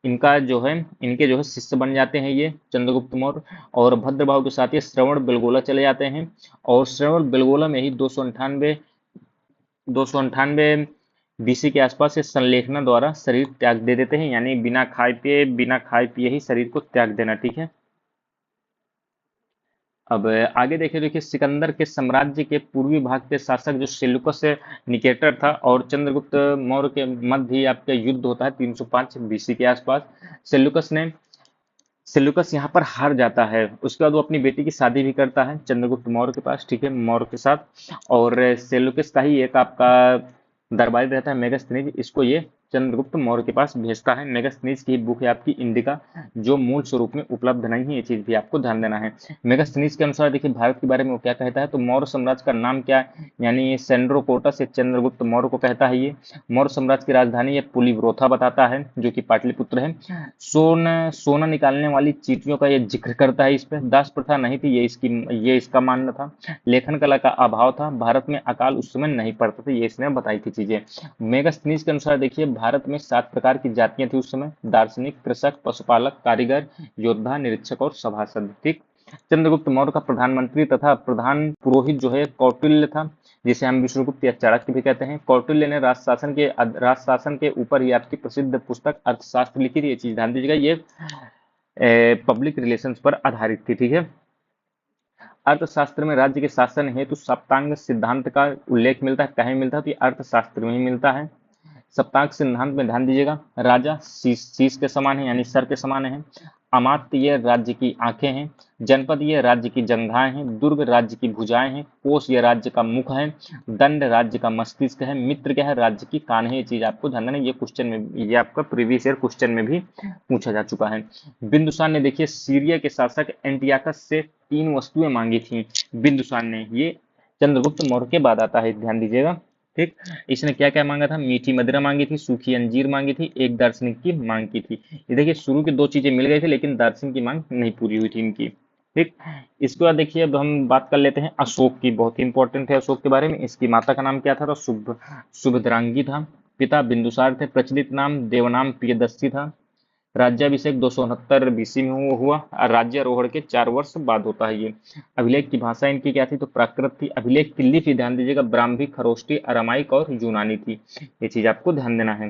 इनका जो है इनके जो है शिष्य बन जाते हैं ये चंद्रगुप्त मौर्य। और भद्रबाहु के साथ ये श्रवण बेलगोला चले जाते हैं और श्रवण बेलगोला में ही 298 बीसी के आसपास ये संलेखना द्वारा शरीर त्याग दे देते हैं, यानी बिना खाए पिए ही शरीर को त्याग देना। ठीक है, अब आगे देखें, देखिए सिकंदर के साम्राज्य के पूर्वी भाग के शासक जो सेल्यूकस निकेटर था और चंद्रगुप्त मौर्य के मध्य ही आपका युद्ध होता है 305 बीसी के आसपास। सेल्यूकस ने सेल्यूकस यहाँ पर हार जाता है। उसके बाद वो अपनी बेटी की शादी भी करता है चंद्रगुप्त मौर्य के पास, ठीक है, मौर्य के साथ। और सेल्यूकस का ही एक आपका दरबारी रहता है मेगस्थनीज, इसको ये चंद्रगुप्त मौर्य के पास भेजता है। मेगस्थनीज की बुक है आपकी इंडिका, जो मूल स्वरूप में उपलब्ध नहीं है, ये चीज भी आपको ध्यान देना है। मेगस्थनीज के अनुसार देखिए भारत के बारे में वो क्या कहता है, तो मौर्य साम्राज्य का नाम क्या है, यानी सेंड्रोकोटस से चंद्रगुप्त मौर्य को कहता है ये। मौर्य साम्राज्य की राजधानी ये पुलिव्रोथा बताता है, जो कि पाटलिपुत्र है। सोना निकालने वाली चींटियों का ये जिक्र करता है। इस पे दास प्रथा नहीं थी, ये इसका मानना था। लेखन कला का अभाव था, भारत में अकाल उस समय नहीं पड़ता था, ये इसने बताई थी चीजें। मेगास्थनीज के अनुसार देखिए भारत में 7 प्रकार की जातियां थी उस समय, दार्शनिक, कृषक, पशुपालक, कारीगर, योद्धा, निरीक्षक और सभासद। ठीक, चंद्रगुप्त मौर्य का प्रधानमंत्री तथा प्रधान पुरोहित जो है कौटिल्य था, जिसे हम विष्णुगुप्त या चाणक्य भी कहते हैं। कौटिल्य ने राजशासन के ऊपर ही आपकी प्रसिद्ध पुस्तक अर्थशास्त्र लिखी थी। ये चीज ध्यान दीजिएगा, ये पब्लिक रिलेशंस पर आधारित थी। ठीक है, अर्थशास्त्र में राज्य के शासन हेतु सप्तांग सिद्धांत का उल्लेख मिलता है, कहीं मिलता है, तो ये अर्थशास्त्र में ही मिलता है। सप्ताह सिद्धांत में ध्यान दीजिएगा, राजा शीश के समान है यानी सर के समान है। अमात्य ये राज्य की आंखें हैं। जनपद ये राज्य की जंघाएं हैं। दुर्ग राज्य की भुजाएं हैं। कोष ये राज्य का मुख है। दंड राज्य का मस्तिष्क है। मित्र क्या है, राज्य की कान है। ये चीज आपको ध्यान देना, ये क्वेश्चन में, ये आपका प्रीवियस ईयर क्वेश्चन में भी पूछा जा चुका है। बिंदुसार ने देखिए सीरिया के शासक एंटियाकस से 3 वस्तुएं मांगी थी। बिंदुसार ने, ये चंद्रगुप्त मौर्य के बाद आता है, ध्यान दीजिएगा। ठीक, इसने क्या क्या मांगा था, मीठी मदिरा मांगी थी, सूखी अंजीर मांगी थी, एक दार्शनिक की मांग की थी। ये देखिए शुरू की 2 चीजें मिल गई थी, लेकिन दार्शनिक की मांग नहीं पूरी हुई थी इनकी। ठीक, इसके बाद देखिए अब हम बात कर लेते हैं अशोक की, बहुत ही इंपॉर्टेंट है अशोक के बारे में। इसकी माता का नाम क्या था, तो सुभद्रांगी था। पिता बिंदुसार थे। प्रचलित नाम देवनाम प्रियदर्शी था। राज्याभिषेक 269 बीसी में हुआ और राज्यारोहण के 4 वर्ष बाद होता है ये। अभिलेख की भाषा इनकी क्या थी, तो प्राकृत थी। अभिलेख की लिपि ध्यान दीजिएगा, ब्राह्मी, खरोष्टी, अरामाइक और यूनानी थी। ये चीज आपको ध्यान देना है।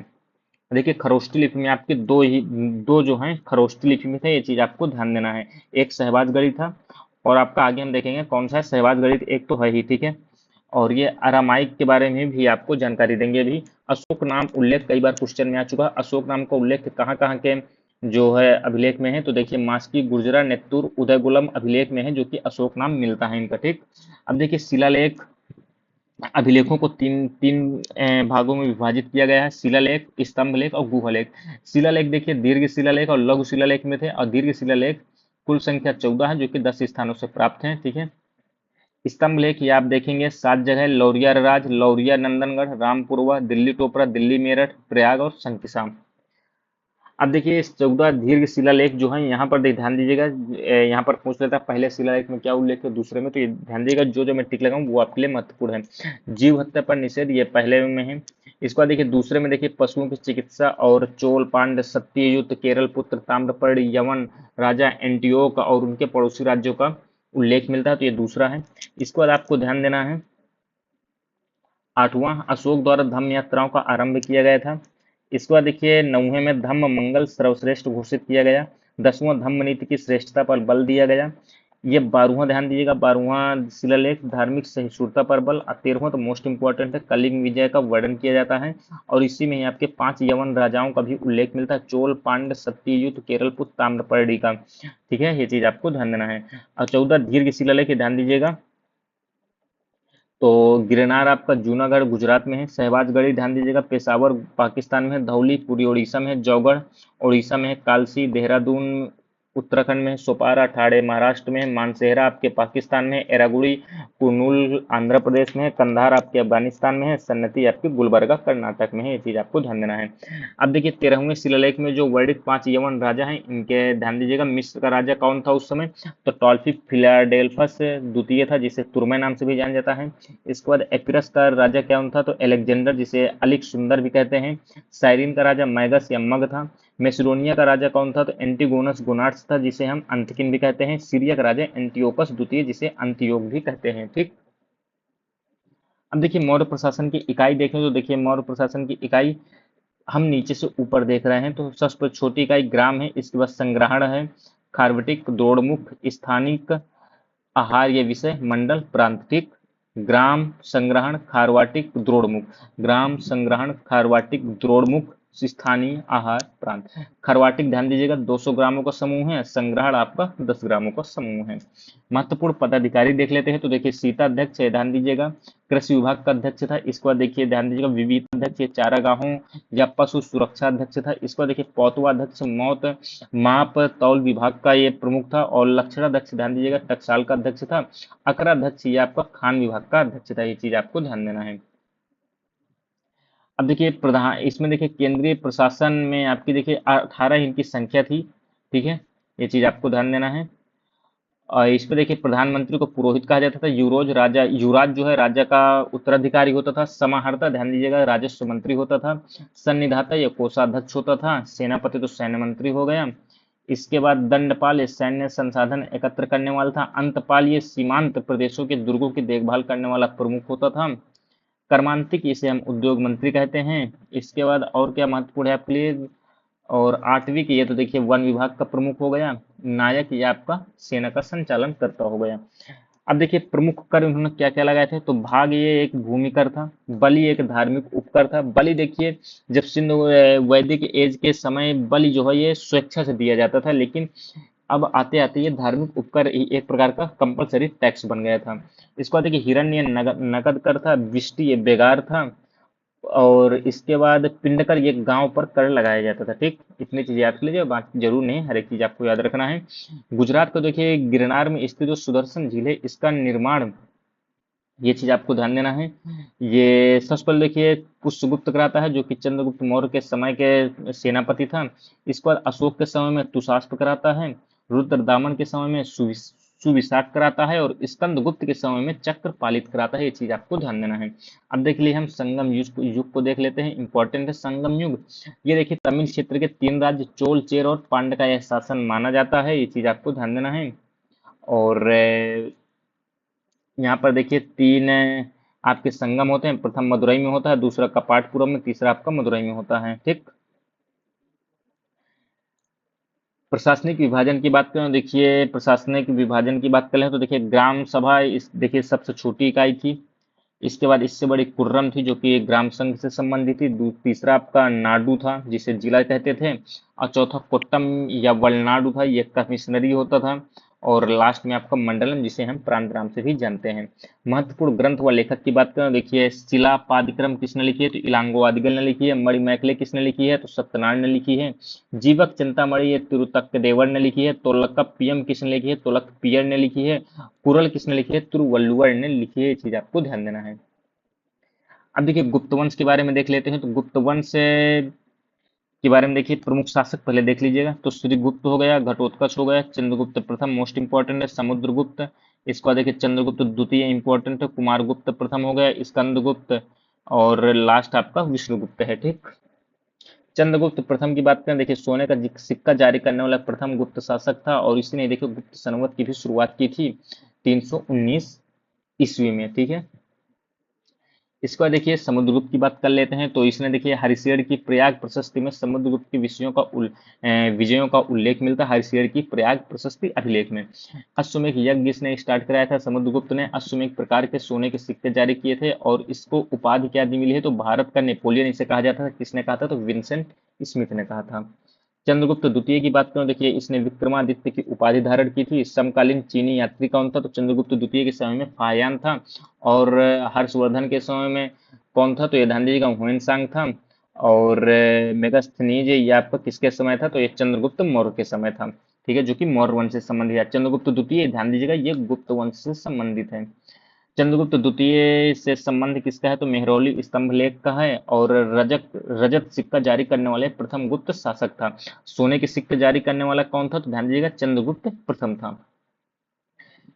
देखिए खरोष्टी लिपि में आपके दो जो हैं खरोष्टी लिपि में थे, ये चीज आपको ध्यान देना है। एक सहबाज गढ़ी था और आपका आगे हम देखेंगे कौन सा है सहबाज गढ़ी, एक तो है ही, ठीक है। और ये अरामाइक के बारे में भी आपको जानकारी देंगे भी। अशोक नाम उल्लेख कई बार क्वेश्चन में आ चुका है। अशोक नाम का उल्लेख कहाँ कहाँ के जो है अभिलेख में है, तो देखिए मास्की, गुर्जरा, नेत्तूर, उदयगुलम अभिलेख में है जो कि अशोक नाम मिलता है इनका। ठीक, अब देखिए शिलालेख, अभिलेखों को तीन तीन भागों में विभाजित किया गया है, शिलालेख, स्तंभलेख और गुहलेख। शिलालेख देखिए दीर्घ शिलालेख और लघु शिलालेख में थे, और दीर्घ शिलालेख कुल संख्या 14 है जो कि 10 स्थानों से प्राप्त हैं। ठीक है, स्तंभ लेख ये आप देखेंगे 7 जगह, लौरिया राज, लौरिया नंदनगढ़, रामपुरवा, दिल्ली टोपरा, दिल्ली मेरठ, प्रयाग और शंकिसा। अब देखिए इस 14 दीर्घ शिलालेख जो है यहाँ पर ध्यान दीजिएगा, यहाँ पर पूछ लेता है पहले शिलालेख में क्या उल्लेख है, दूसरे में, तो ये ध्यान दीजिएगा जो जो मैं टिक लगाऊं वो आपके लिए महत्वपूर्ण है। जीव हत्या पर निषेध ये पहले में है। इसके बाद देखिए दूसरे में देखिए पशुओं की चिकित्सा और चोल पांड्य सत्ययुत केरल पुत्र ताम्रपर्णी यवन राजा एंटियोक और उनके पड़ोसी राज्यों का उल्लेख मिलता है, तो ये दूसरा है। इसके बाद आपको ध्यान देना है 8वां, अशोक द्वारा धम्म यात्राओं का आरंभ किया गया था। इसके बाद देखिए 9वें में धम्म मंगल सर्वश्रेष्ठ घोषित किया गया। 10वां धम्म नीति की श्रेष्ठता पर बल दिया गया। ये 12वां ध्यान दीजिएगा, 12वां शिलालेख धार्मिक सहिष्णुता पर बल। 13वां तो मोस्ट इंपॉर्टेंट है, कलिंग विजय का वर्णन किया जाता है और इसी में ही आपके 5 यवन राजाओं का भी उल्लेख मिलता है, चोल पांड्य सत्ययुत केरलपुत्र ताम्रपर्णी का। ठीक है, ये चीज आपको ध्यान देना है। और 14 दीर्घ शिलालेख ध्यान दीजिएगा, तो गिरनार आपका जूनागढ़ गुजरात में है। शहबाजगढ़ी ध्यान दीजिएगा, पेशावर पाकिस्तान में है। धौली पूरी उड़ीसा में है। जौगढ़ उड़ीसा में है। कालसी देहरादून उत्तराखंड में है। सोपारा ठाणे महाराष्ट्र में है। मानसेहरा आपके पाकिस्तान में है। एरागुड़ी कुर्नूल आंध्र प्रदेश में है। कंधार आपके अफगानिस्तान में है। सन्नती आपके गुलबर्गा कर्नाटक में है। ये चीज आपको ध्यान देना है। अब देखिए 13वें शिलालेख में जो वर्णित 5 यवन राजा हैं इनके ध्यान दीजिएगा। मिस्र का राजा कौन था उस समय, तो टॉल्फी फिलाडेल्फस द्वितीय था जिसे तुर्मे नाम से भी जाना जाता है। इसके बाद एपिरस का राजा कौन था, तो अलेक्जेंडर जिसे अलिक सुंदर भी कहते हैं। साइरिन का राजा मैगस या मग था। मेसिडोनिया का राजा कौन था, तो एंटीगोनस गोनार्ड्स था जिसे हम अंतकिन भी कहते हैं। सीरिया का राजा एंटियोकस द्वितीय जिसे अंतियोग भी कहते हैं। ठीक, अब देखिए मौर्य प्रशासन की इकाई देखें तो देखिए मौर्य प्रशासन की इकाई हम नीचे से ऊपर देख रहे हैं, तो सबसे छोटी इकाई ग्राम है। इसके बाद संग्रहण है, खारवटिक, द्रोणमुख, स्थानिक, आहार, ये विषय, मंडल, प्रांत। ठीक, ग्राम, संग्रहण, खारवाटिक, द्रोणमुख। ग्राम, संग्रहण, खारवाटिक, द्रोणमुख, स्थानीय, आहार, प्रांत। खरवाटिक ध्यान दीजिएगा 200 ग्रामों का समूह है। संग्रहण आपका 10 ग्रामों का समूह है। महत्वपूर्ण पदाधिकारी देख लेते हैं, तो देखिए सीता अध्यक्ष है, ध्यान दीजिएगा। कृषि विभाग का अध्यक्ष था। इसके बाद देखिए ध्यान दीजिएगा विविध अध्यक्ष, ये चारागाहों या पशु सुरक्षा अध्यक्ष था। इसके बाद देखिए पौतवा अध्यक्ष मौत माप तौल विभाग का ये प्रमुख था। और लक्षणाध्यक्ष ध्यान दीजिएगा टकसाल का अध्यक्ष था। अकराध्यक्ष ये आपका खान विभाग का अध्यक्ष था। ये चीज आपको ध्यान देना है। अब देखिए प्रधान, इसमें देखिए केंद्रीय प्रशासन में आपकी देखिए 18 इनकी संख्या थी। ठीक है, ये चीज आपको ध्यान देना है। और इस पे देखिए प्रधानमंत्री को पुरोहित कहा जाता था। युवराज जो है राजा का उत्तराधिकारी होता था। समाहर्ता ध्यान दीजिएगा राजस्व मंत्री होता था। सन्निधाता या कोषाध्यक्ष होता था। सेनापति तो सैन्य मंत्री हो गया। इसके बाद दंडपाल ये सैन्य संसाधन एकत्र करने वाला था। अंतपाल ये सीमांत प्रदेशों के दुर्गों की देखभाल करने वाला प्रमुख होता था। कर्मांतिक इसे हम उद्योग मंत्री कहते हैं। इसके बाद और क्या महत्वपूर्ण है आपके लिए, और 8वीं की ये तो देखिए वन विभाग का प्रमुख हो गया। नायक ये आपका सेना का संचालन करता हो गया। अब देखिए प्रमुख कर उन्होंने क्या क्या लगाए थे, तो भाग ये एक भूमि कर था, बलि एक धार्मिक उपकर था। बलि देखिए जब सिंधु वैदिक एज के समय बलि जो है ये स्वेच्छा से दिया जाता था, लेकिन अब आते आते ये धार्मिक उपकर एक प्रकार का कंपलसरी टैक्स बन गया था। इसके बाद देखिए हिरण्य नगद नगद कर था, विष्टि ये बेगार था, और इसके बाद पिंडकर ये गांव पर कर लगाया जाता था। ठीक, इतनी चीजें याद कर लीजिए, बाकी जरूर नहीं, हर एक चीज आपको याद रखना है। गुजरात को देखिए गिरनार में स्थित जो सुदर्शन झील है इसका निर्माण, ये चीज आपको ध्यान देना है। ये सबसे पहले देखिए पुष्यगुप्त कराता है जो कि चंद्रगुप्त मौर्य के समय के सेनापति था। इसके बाद अशोक के समय में तुषास्प कराता है, रुद्रदामन के समय में सुविशाख कराता है, और स्कंदगुप्त के समय में चक्र पालित कराता है। ये चीज आपको ध्यान देना है। अब देख लिए हम संगम युग को देख लेते हैं, इंपॉर्टेंट है संगम युग। ये देखिए तमिल क्षेत्र के 3 राज्य चोल चेर और पांड्य का यह शासन माना जाता है, ये चीज आपको ध्यान देना है। और यहाँ पर देखिए 3 आपके संगम होते हैं, प्रथम मदुरई में होता है, दूसरा कपाटपुरम में, तीसरा आपका मदुरई में होता है। ठीक, प्रशासनिक विभाजन की बात करें, देखिए प्रशासनिक विभाजन की बात करें तो देखिए ग्राम सभा इस देखिए सबसे छोटी इकाई थी। इसके बाद इससे बड़ी कुर्रम थी जो कि एक ग्राम संघ से संबंधित थी। तीसरा आपका नाडू था जिसे जिला कहते थे, और चौथा कोट्टम या वलनाडु था, ये कमिश्नरी होता था। और लास्ट में आपका मंडलम जिसे हम प्रांत नाम से भी जानते हैं। महत्वपूर्ण ग्रंथ व लेखक की बात करें, देखिए शिला पादिक्रम किसने लिखी है, तो इलांगो आदिगल ने लिखी है। मणि मैखले किसने लिखी है, तो सत्यनारायण ने लिखी है। जीवक चिंतामणि ये तिरुतक्कदेवर ने लिखी है। तोलकप्पियम किसने लिखी है, तोलकपियर ने लिखी है। कुरल किसने लिखी है, तिरुवल्लुवर ने लिखी है। ये चीज आपको ध्यान देना है। अब देखिए गुप्त वंश के बारे में देख लेते हैं, तो गुप्त वंश के बारे में देखिए प्रमुख शासक पहले देख लीजिएगा, तो श्रीगुप्त हो गया, घटोत्कच हो गया, चंद्रगुप्त प्रथम मोस्ट इंपॉर्टेंट है, समुद्रगुप्त, इसके बाद देखिए चंद्रगुप्त द्वितीय इंपॉर्टेंट है, कुमारगुप्त प्रथम हो गया, स्कंदगुप्त, और लास्ट आपका विष्णुगुप्त है। ठीक, चंद्रगुप्त प्रथम की बात करें, देखिए सोने का सिक्का जारी करने वाला प्रथम गुप्त शासक था, और इसने देखिए गुप्त संवत की भी शुरुआत की थी 319 ईस्वी में। ठीक है, इसके बाद देखिए समुद्रगुप्त की बात कर लेते हैं, तो इसने देखिए हरिशेर की प्रयाग प्रशस्ति में समुद्रगुप्त के विजयों का उल्लेख मिलता है हरिशेर की प्रयाग प्रशस्ति अभिलेख में। अश्वमेध यज्ञ इसने स्टार्ट कराया था समुद्रगुप्त ने। अश्वमेध प्रकार के सोने के सिक्के जारी किए थे, और इसको उपाधि क्या दी मिली है, तो भारत का नेपोलियन इसे कहा जाता था। किसने कहा था, तो विंसेंट स्मिथ ने कहा था। चंद्रगुप्त द्वितीय की बात करें, देखिए इसने विक्रमादित्य की उपाधि धारण की थी। समकालीन चीनी यात्री कौन था, तो चंद्रगुप्त द्वितीय के समय में फायान था। और हर्षवर्धन के समय में कौन था, तो ये ध्यान दीजिएगा हुएनसांग था। और मेगास्थनीज ये आपका किसके समय था, तो ये चंद्रगुप्त मौर्य के समय था। ठीक है, जो कि मौर्य वंश से संबंधित है। चंद्रगुप्त द्वितीय ध्यान दीजिएगा ये गुप्त वंश से संबंधित है। चंद्रगुप्त द्वितीय से संबंध किसका है, तो मेहरौली स्तंभ लेख का है। और रजत रजत सिक्का जारी करने वाले प्रथम गुप्त शासक था। सोने के सिक्के जारी करने वाला कौन था, तो ध्यान दीजिएगा चंद्रगुप्त प्रथम था।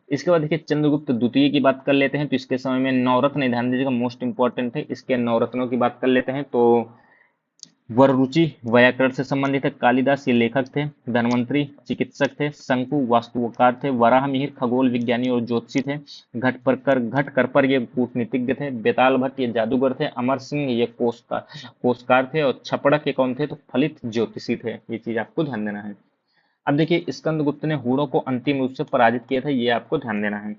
इसके बाद देखिए चंद्रगुप्त द्वितीय की बात कर लेते हैं, तो इसके समय में नवरत्न ध्यान दीजिएगा मोस्ट इंपॉर्टेंट है। इसके नवरत्नों की बात कर लेते हैं, तो वररुचि व्याकरण से संबंधित है, कालिदास ये लेखक थे, धन्वंतरी चिकित्सक थे, शंकु वास्तुकार थे, वराह मिहिर खगोल विज्ञानी और ज्योतिषी थे, घटकरपर ये कूटनीतिज्ञ थे, बेताल भट्ट ये जादूगर थे, अमर सिंह ये कोशकार थे, और छपड़क ये कौन थे, तो फलित ज्योतिषी थे। ये चीज आपको ध्यान देना है। अब देखिए स्कंदगुप्त ने हूणों को अंतिम रूप से पराजित किया था, ये आपको ध्यान देना है।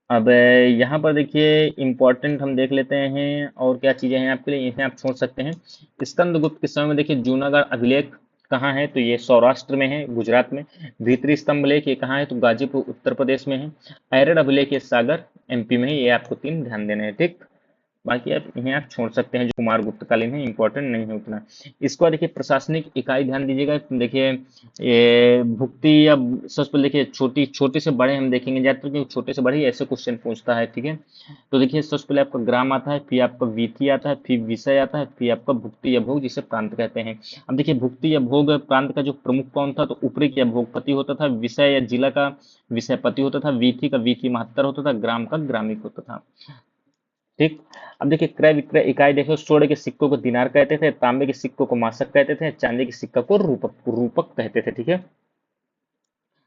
अब यहाँ पर देखिए इंपॉर्टेंट हम देख लेते हैं और क्या चीजें हैं आपके लिए, इन्हें आप छोड़ सकते हैं। स्कंदगुप्त के समय में देखिए जूनागढ़ अभिलेख कहाँ है, तो ये सौराष्ट्र में है, गुजरात में। भीतरी स्तंभ लेख ये कहाँ है, तो गाजीपुर उत्तर प्रदेश में है। ऐरड़ अभिलेख ये सागर एमपी में है। ये आपको 3 ध्यान देने हैं। ठीक, बाकी आप इन्हें आप छोड़ सकते हैं, जो कुमार गुप्त कालीन है, इंपॉर्टेंट नहीं है उतना। इसको देखिए प्रशासनिक इकाई ध्यान दीजिएगा, देखिए ये भुक्ति या सबसे पहले देखिए छोटी छोटे से बड़े हम देखेंगे ज्यादातर, क्योंकि छोटे से बड़े ही ऐसे क्वेश्चन पूछता है। ठीक है, तो देखिए सबसे पहले आपका ग्राम आता है, फिर आपका वीथी आता है, फिर विषय आता है, फिर आपका भुक्ति या भोग जिसे प्रांत कहते हैं। अब देखिए भुक्ति या भोग प्रांत का जो प्रमुख कौन था, तो उपरी या भोगपति होता था। विषय या जिला का विषयपति होता था। वीथी का वीथी महत्तर होता था। ग्राम का ग्रामिक होता था। ठीक, अब देखिए क्रय विक्रय इकाई देखो, स्वर्ण के सिक्कों को दिनार कहते थे, तांबे के सिक्कों को मासक कहते थे, चांदी के सिक्का को रूपक रूपक कहते थे। ठीक है,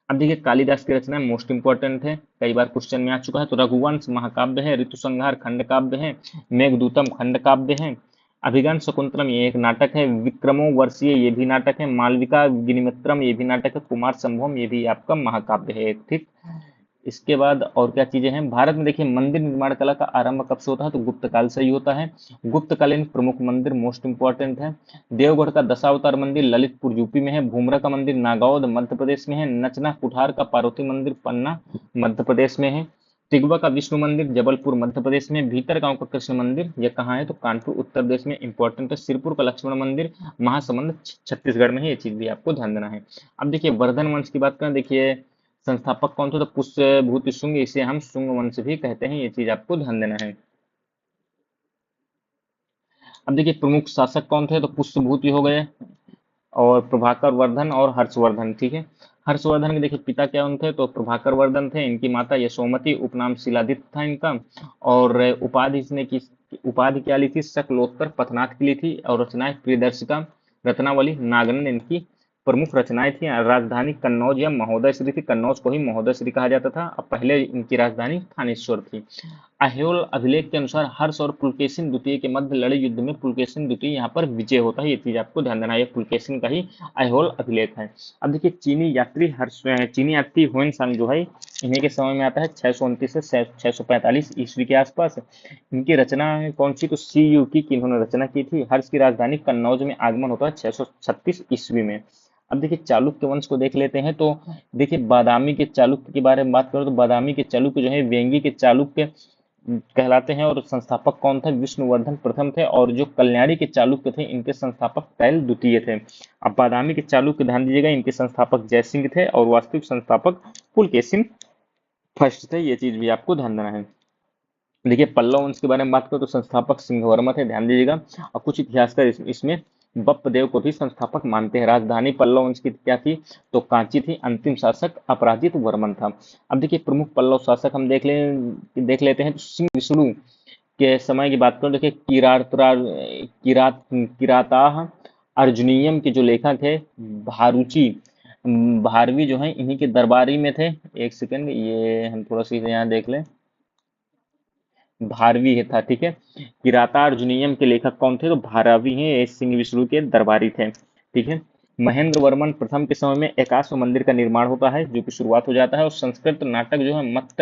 अब देखिए कालिदास की रचना मोस्ट इंपॉर्टेंट है, कई बार क्वेश्चन में आ चुका है, तो रघुवंश महाकाव्य है, ऋतुसंहार खंड काव्य है, मेघदूतम खंड काव्य है, अभिज्ञान शकुंतलम ये एक नाटक है, विक्रमो वर्षीय ये भी नाटक है, मालविका गिनिमित्रम ये भी नाटक है, कुमार संभवम ये भी आपका महाकाव्य है एक, ठीक। इसके बाद और क्या चीजें हैं, भारत में देखिए मंदिर निर्माण कला का आरंभ कब से होता है, तो गुप्त काल से ही होता है। गुप्तकालीन प्रमुख मंदिर मोस्ट इंपॉर्टेंट है। देवगढ़ का दशावतार मंदिर ललितपुर यूपी में है। भूमरा का मंदिर नागौद मध्य प्रदेश में है। नचना कुठार का पार्वती मंदिर पन्ना मध्य प्रदेश में है। तिगवा का विष्णु मंदिर जबलपुर मध्य प्रदेश में। भीतर गांव का कृष्ण मंदिर यह कहाँ है, तो कानपुर उत्तर प्रदेश में इंपॉर्टेंट है। सिरपुर का लक्ष्मण मंदिर महासमुंद छत्तीसगढ़ में है, ये चीज भी आपको ध्यान देना है। अब देखिए वर्धन वंश की बात करें, देखिए संस्थापक कौन थे, तो पुष्यभूति शुंग, इसे हम शुंग वंश भी कहते हैं, ये चीज आपको ध्यान देना है। अब देखिए प्रमुख शासक कौन थे, तो पुष्यभूति हो गए और प्रभाकर वर्धन और हर्षवर्धन, ठीक है। हर्षवर्धन के देखिए पिता क्या उन थे, तो प्रभाकर वर्धन थे। इनकी माता यशोमती, उपनाम शिलादित्य था इनका। और उपाधि इसने की उपाधि क्या ली थी, शकलोत्तर पथनाथ की ली थी। और रचनाएं प्रियदर्शिका रत्नावली नागनंद इनकी प्रमुख रचनाएं थी। राजधानी कन्नौज या महोदय श्री थी, कन्नौज को ही महोदय श्री कहा जाता था। अब पहले इनकी राजधानी थानेश्वर थी। अहेओल अभिलेख के अनुसार हर्ष और पुलकेशिन द्वितीय के मध्य लड़े युद्ध में पुलकेशिन द्वितीय यहाँ पर विजय होता है, ये चीज आपको ध्यान देना है, ये पुलकेशिन का ही अहेओल अभिलेख है। अब देखिए चीनी यात्री हुएन सांग जो है इन्हीं के समय में आता है, 629 से 645 ईस्वी के आसपास। इनकी रचना कौन सी, तो सी यू की इन्होंने रचना की थी। हर्ष की राजधानी कन्नौज में आगमन होता है 636 ईस्वी में। अब देखिए चालुक्य वंश को देख लेते हैं, तो देखिए बादामी के चालुक्य के बारे में बात करें तो बादामी के चालुक्य जो है वेंगी के चालुक्य कहलाते हैं। और संस्थापक कौन थे, विष्णुवर्धन प्रथम थे। और जो कल्याणी के चालुक्य थे इनके संस्थापक तैल द्वितीय थे। अब बादामी के चालुक्य ध्यान दीजिएगा, इनके संस्थापक जयसिंह थे और वास्तविक संस्थापक पुलकेशिन फर्स्ट थे, ये चीज भी आपको ध्यान देना है। देखिए पल्लव वंश के बारे में बात करें तो संस्थापक सिंहवर्मा थे, ध्यान दीजिएगा। और कुछ इतिहासकार इसमें बप्पदेव को भी संस्थापक मानते हैं। राजधानी पल्लव वंश की क्या थी, तो कांची थी। अंतिम शासक अपराजित वर्मन था। अब देखिए प्रमुख पल्लव शासक हम देख लेते हैं, तो सिंह विष्णु के समय की बात करें, देखिए किराताह अर्जुनीयम के जो लेखक है भारुचि भारवी जो है इन्हीं के दरबारी में थे। एक सेकंड, ये हम थोड़ा सा यहाँ देख लें, भारवी है था, ठीक है। किराता अर्जुनीयम के लेखक कौन थे, तो भारवी हैं, ये सिंह विष्णु के दरबारी थे, ठीक है। महेंद्र वर्मन प्रथम के समय में एकाश्व मंदिर का निर्माण होता है, जो कि शुरुआत हो जाता है। और संस्कृत नाटक जो है मत्त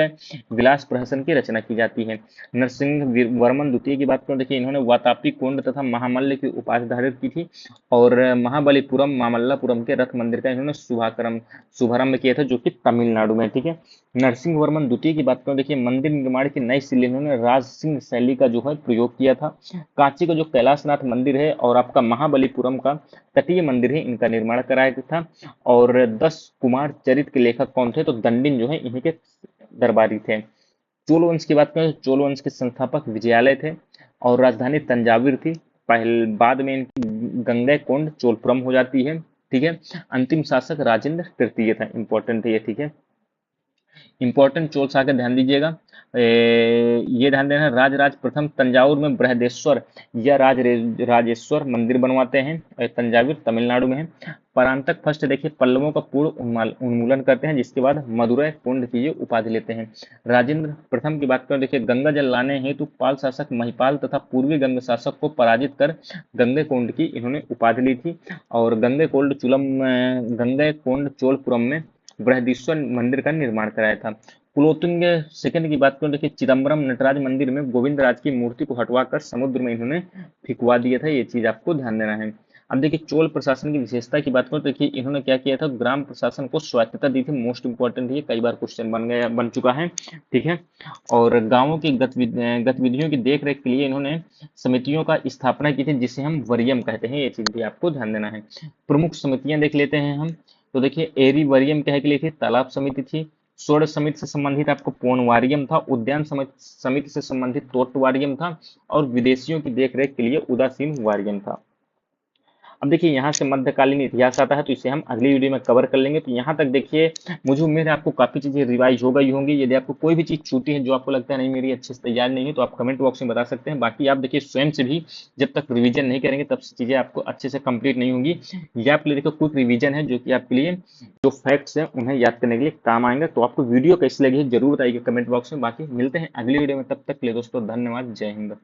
विलास प्रहसन की रचना की जाती है। नरसिंह वर्मन द्वितीय की बात करें, देखिए इन्होंने वातापी कुंड तथा महामल्ल की उपाधि धारित की थी। और महाबलीपुरम मामल्लापुरम के रथ मंदिर का इन्होंने शुभारंभ किया था, जो कि तमिलनाडु में, ठीक है। नरसिंह वर्मन द्वितीय की बात करें, देखिए मंदिर निर्माण की नई शैली इन्होंने राज सिंह शैली का जो है प्रयोग किया था। कांची का जो कैलाशनाथ मंदिर है और आपका महाबलीपुरम का तटीय मंदिर है, इनका निर्माण कराया था। और 10 कुमार चरित के लेखक कौन थे, तो दंडिन जो है इन्हीं के दरबारी थे। चोल वंश की बात करें तो चोल वंश के संस्थापक विजयालय थे और राजधानी तंजावुर थी। पहले बाद में इनकी गंगैकोंड चोलपुरम हो जाती है, ठीक है। अंतिम शासक राजेंद्र तृतीय था, इंपॉर्टेंट है ये, ठीक है। इंपॉर्टेंट चोल्स आके ध्यान दीजिएगा। ये ध्यान देना, राजराज प्रथम तंजावुर में बृहदेश्वर या राजेश्वर मंदिर बनवाते हैं। तंजावुर तमिलनाडु में है। परांतक फर्स्ट देखिए पल्लवों का पूर्ण उन्मूलन करते हैं, जिसके बाद मदुरै कुंड की ये उपाधि लेते हैं। राजेंद्र प्रथम की बात करें, देखिए गंगा जल लाने हेतु पाल शासक महिपाल तथा पूर्वी गंग शासक को पराजित कर गंगे कुंड की इन्होंने उपाधि ली थी। और गंगे कोंड चोलपुरम में बृहदीश्वर मंदिर का निर्माण कराया था। कुलोत्तुंग सेकंड की बात करें, देखिए चिदम्बरम नटराज मंदिर में गोविंद राज की मूर्ति को हटवाकर समुद्र में इन्होंने फिकवा दिया था, ये चीज आपको ध्यान देना है। अब देखिए चोल प्रशासन की विशेषता की बात करें तो देखिए इन्होंने क्या किया था, ग्राम प्रशासन को स्वायत्तता दी थी। मोस्ट इंपॉर्टेंट है, कई बार क्वेश्चन बन चुका है, ठीक है। और गांवों की गतिविधियों की देख रेख के लिए इन्होंने समितियों का स्थापना की थी, जिसे हम वरियम कहते हैं, ये चीज भी आपको ध्यान देना है। प्रमुख समितियां देख लेते हैं हम, तो देखिए एरी वरियम क्या के लिए थी, तालाब समिति थी। स्वर्ण समिति से संबंधित आपको पोनवारियम था। उद्यान समिति से संबंधित तोटवारियम था। और विदेशियों की देखरेख के लिए उदासीन वारियम था। अब देखिए यहाँ से मध्यकालीन इतिहास आता है, तो इसे हम अगली वीडियो में कवर कर लेंगे। तो यहाँ तक देखिए मुझे उम्मीद है आपको काफी चीजें रिवाइज हो गई होंगी। यदि आपको कोई भी चीज छूटी है जो आपको लगता है नहीं मेरी अच्छे से तैयार नहीं है, तो आप कमेंट बॉक्स में बता सकते हैं। बाकी आप देखिए स्वयं से भी जब तक रिवीजन नहीं करेंगे तब से चीजें आपको अच्छे से कंप्लीट नहीं होंगी। ये आपके लिए देखो क्विक रिवीजन है, जो कि आपके लिए जो फैक्ट्स हैं उन्हें याद करने के लिए काम आएंगे। तो आपको वीडियो कैसी लगी है जरूर बताइए कमेंट बॉक्स में। बाकी मिलते हैं अगली वीडियो में, तब तक के लिए दोस्तों धन्यवाद, जय हिंद।